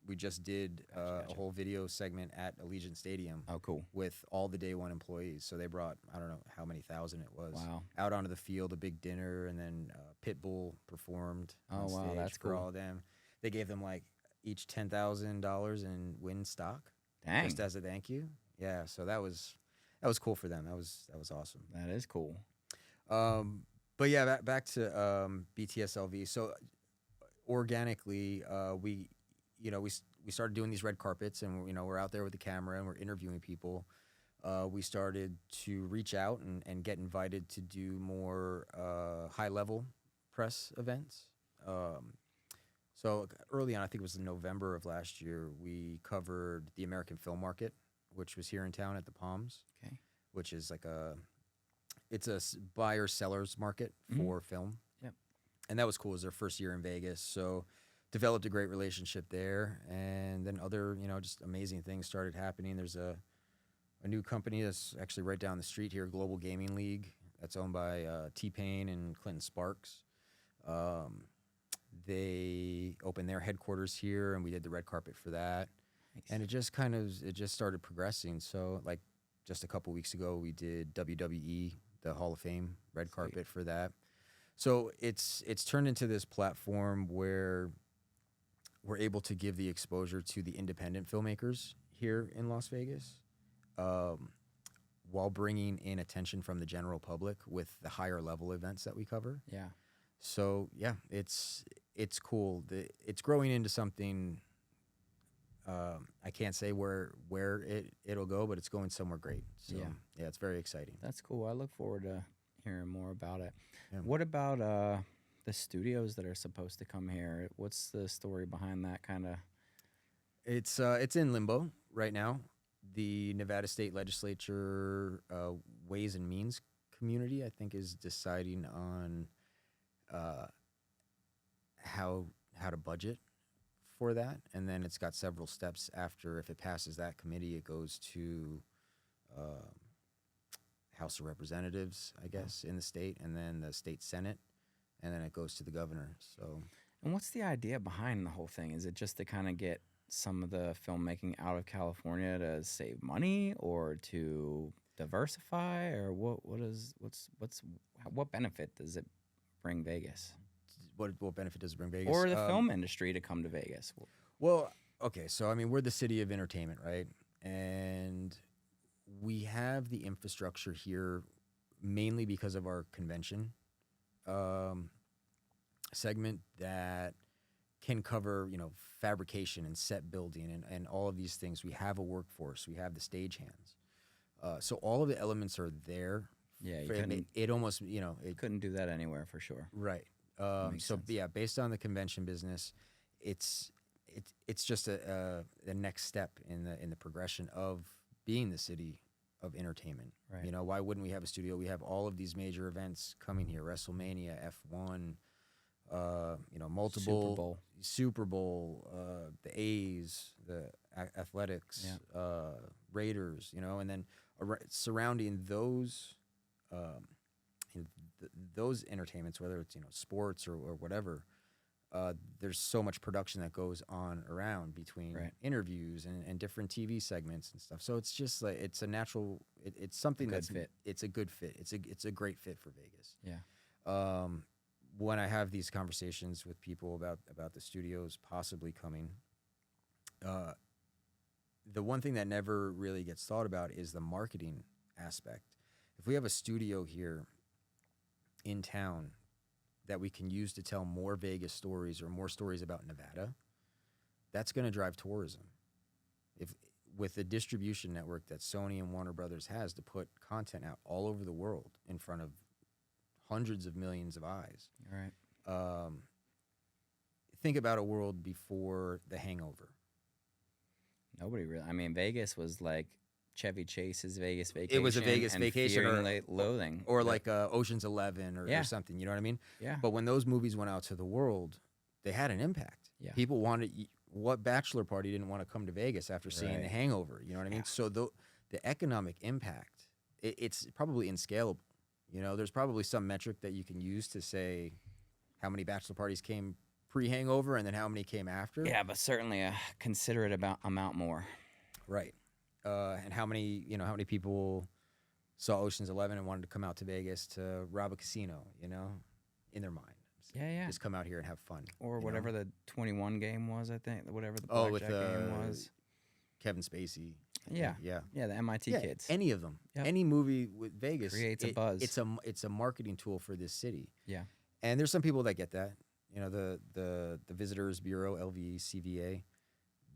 B: we just did a whole video segment at Allegiant Stadium.
A: Oh, cool.
B: With all the day one employees. So they brought, I don't know how many thousand it was.
A: Wow.
B: Out onto the field, a big dinner, and then Pitbull performed on
A: Oh, wow,
B: stage
A: that's
B: for
A: cool.
B: all of them. They gave them like each $10,000 in Wynn stock.
A: Dang.
B: Just as a thank you. Yeah, so that was cool for them. That was awesome.
A: That is cool.
B: But yeah, back to BTSLV. So organically, we started doing these red carpets, and we're out there with the camera and we're interviewing people. We started to reach out and get invited to do more high level press events. So early on, I think it was in November of last year, we covered the American Film Market, which was here in town at the Palms.
A: Okay.
B: Which is like it's a buyer-seller's market for film.
A: Yep.
B: And that was cool. It was their first year in Vegas. So developed a great relationship there. And then other, just amazing things started happening. There's a new company that's actually right down the street here, Global Gaming League, that's owned by T-Pain and Clinton Sparks. They opened their headquarters here, and we did the red carpet for that.
A: Nice.
B: And it just started progressing. So like just a couple weeks ago, we did WWE, the Hall of Fame red carpet for that. So it's turned into this platform where we're able to give the exposure to the independent filmmakers here in Las Vegas, while bringing in attention from the general public with the higher level events that we cover.
A: Yeah.
B: So yeah, it's cool. It's growing into something. I can't say where it'll go, but it's going somewhere great. So yeah, it's very exciting.
A: That's cool. I look forward to hearing more about it.
B: Yeah.
A: What about the studios that are supposed to come here? What's the story behind that kind of?
B: It's in limbo right now. The Nevada State Legislature Ways and Means Community, I think, is deciding on how to budget for that, and then it's got several steps after. If it passes that committee, it goes to House of Representatives, I guess, in the state, and then the state Senate, and then it goes to the governor. So,
A: and what's the idea behind the whole thing? Is it just to kind of get some of the filmmaking out of California to save money, or to diversify, or what benefit does it bring Vegas?
B: what benefit does it bring Vegas?
A: Or the film industry to come to Vegas?
B: Well, okay, so I mean, we're the city of entertainment, right? And we have the infrastructure here mainly because of our convention segment that can cover, fabrication and set building and all of these things. We have a workforce. We have the stagehands. So all of the elements are there.
A: Yeah, you
B: for
A: couldn't,
B: it almost, it,
A: couldn't do that anywhere for sure.
B: right.
A: Makes
B: So
A: sense.
B: yeah, based on the convention business, it's just a next step in the progression of being the city of entertainment.
A: Right.
B: Why wouldn't we have a studio? We have all of these major events coming here: WrestleMania, F1, multiple Super Bowl, the A's, the Athletics, Raiders, and then surrounding those, those entertainments, whether it's sports or whatever. There's so much production that goes on around between interviews and different TV segments and stuff. So it's just like it's a natural. It's something that's
A: fit.
B: It's a good fit. It's a great fit for Vegas.
A: Yeah.
B: When I have these conversations with people about the studios possibly coming, the one thing that never really gets thought about is the marketing aspect. If we have a studio here in town that we can use to tell more Vegas stories or more stories about Nevada, that's going to drive tourism. If with the distribution network that Sony and Warner Brothers has to put content out all over the world in front of hundreds of millions of eyes.
A: Right.
B: Think about a world before The Hangover.
A: Nobody really. I mean, Vegas was like Chevy Chase's Vegas Vacation.
B: It was a Vegas
A: and
B: Vacation
A: Loathing.
B: Or like Ocean's 11 or something, you know what I mean?
A: Yeah.
B: But when those movies went out to the world, they had an impact.
A: Yeah.
B: People wanted, what bachelor party didn't want to come to Vegas after seeing The Hangover, you know what I mean?
A: Yeah.
B: So the economic impact, it's probably inscalable. There's probably some metric that you can use to say how many bachelor parties came pre-Hangover and then how many came after.
A: Yeah, but certainly a considerate amount more.
B: Right. And how many people saw Ocean's 11 and wanted to come out to Vegas to rob a casino, in their mind.
A: Yeah.
B: Just come out here and have fun.
A: Or whatever the 21 game was, I think. Whatever the
B: with
A: blackjack game was.
B: Kevin Spacey.
A: Yeah.
B: Yeah.
A: Yeah, the MIT kids.
B: Any of them.
A: Yep.
B: Any movie with Vegas
A: Creates a buzz.
B: It's a marketing tool for this city.
A: Yeah.
B: And there's some people that get that. The Visitors Bureau, LVE, CVA,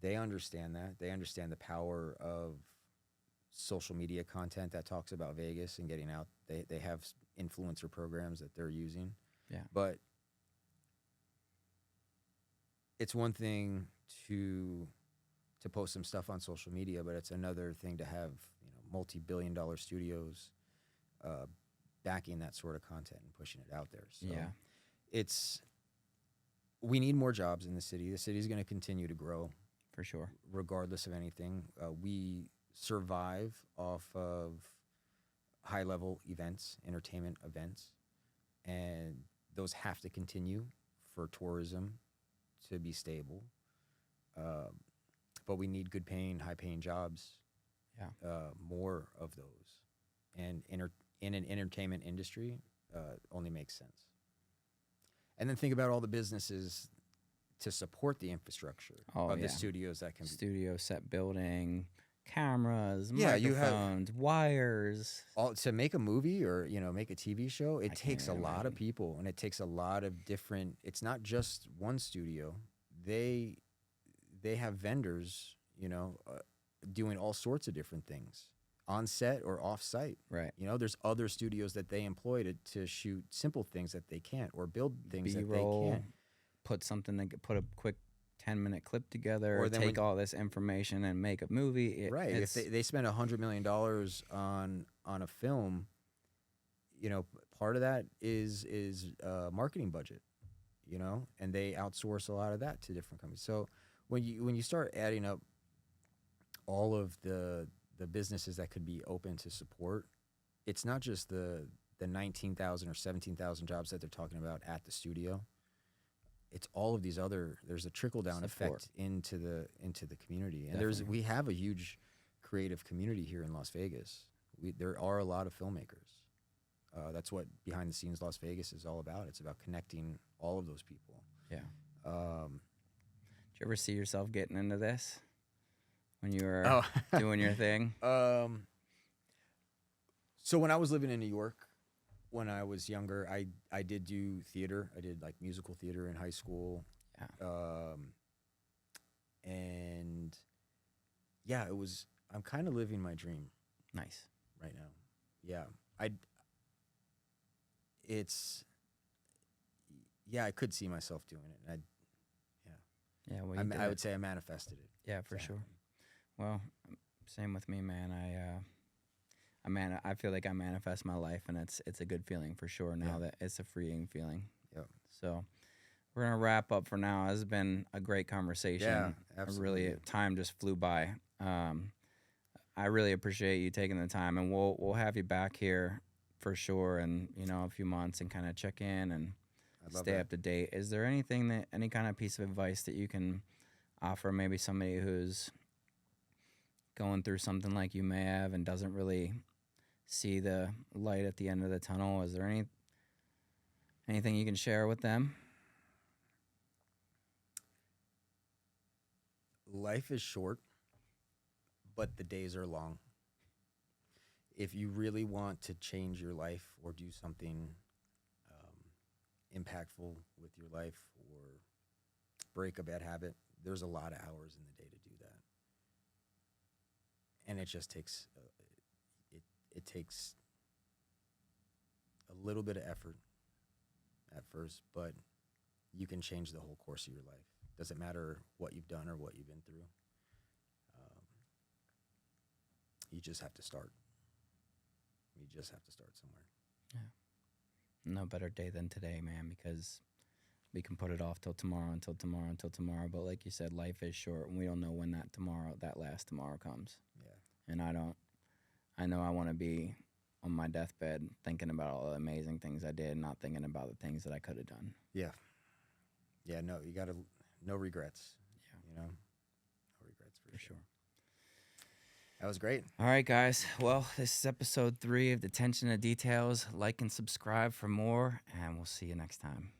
B: they understand that. They understand the power of social media content that talks about Vegas and getting out. They have influencer programs that they're using.
A: Yeah.
B: But it's one thing to post some stuff on social media, but it's another thing to have multi-billion-dollar studios backing that sort of content and pushing it out there. So we need more jobs in the city. The city is going to continue to grow
A: for sure,
B: regardless of anything. We survive off of high-level events, entertainment events, and those have to continue for tourism to be stable. But we need good-paying, high-paying jobs.
A: Yeah,
B: more of those, and in an entertainment industry, only makes sense. And then think about all the businesses to support the infrastructure of the studios that can be.
A: Studio set building, cameras,
B: you have
A: microphones, wires.
B: All to make a movie or make a TV show. It takes a lot of people, and it takes a lot of different. It's not just one studio. They have vendors, doing all sorts of different things on set or off site.
A: Right.
B: There's other studios that they employ to shoot simple things that they can't, or build things
A: B-roll,
B: that they can't.
A: Put a quick 10-minute clip together, or take all this information and make a movie.
B: If they spend $100 million on a film, part of that is marketing budget, and they outsource a lot of that to different companies. So when you start adding up all of the businesses that could be open to support, it's not just the 19,000 or 17,000 jobs that they're talking about at the studio. It's all of these other. There's a trickle down effect into the community, and we have a huge creative community here in Las Vegas. There are a lot of filmmakers. That's what Behind the Scenes Las Vegas is all about. It's about connecting all of those people.
A: Yeah. Did you ever see yourself getting into this when you were doing your thing?
B: So when I was living in New York, when I was younger, I did do theater. I did like musical theater in high school.
A: Yeah.
B: And yeah, I'm kind of living my dream
A: Nice.
B: right now. Yeah. It's, yeah, I could see myself doing it.
A: Yeah. Well, you did
B: I
A: it.
B: would say I manifested it.
A: Yeah, for sure.
B: Exactly.
A: Well, same with me, man. I feel like I manifest my life, and it's a good feeling for sure. Now
B: Yeah.
A: that it's a freeing feeling.
B: Yep.
A: So we're gonna wrap up for now. This has been a great conversation.
B: Yeah, absolutely.
A: Really, time just flew by. I really appreciate you taking the time, and we'll have you back here for sure. And a few months, and kind of check in and
B: I love
A: stay
B: that.
A: up to date. Is there any kind of piece of advice that you can offer maybe somebody who's going through something like you may have and doesn't really see the light at the end of the tunnel? Is there anything you can share with them?
B: Life is short, but the days are long. If you really want to change your life or do something impactful with your life or break a bad habit, there's a lot of hours in the day to do that. And it just takes it takes a little bit of effort at first, but you can change the whole course of your life. Doesn't matter what you've done or what you've been through. You just have to start. You just have to start somewhere.
A: Yeah. No better day than today, man, because we can put it off till tomorrow, until tomorrow, until tomorrow. But like you said, life is short, and we don't know when that last tomorrow comes.
B: Yeah.
A: And I know I want to be on my deathbed thinking about all the amazing things I did, not thinking about the things that I could have done.
B: Yeah. Yeah, no, you got to, no regrets.
A: Yeah.
B: No regrets
A: For sure.
B: That was great.
A: All right, guys. Well, this is episode 3 of Detention of Details. Like and subscribe for more, and we'll see you next time.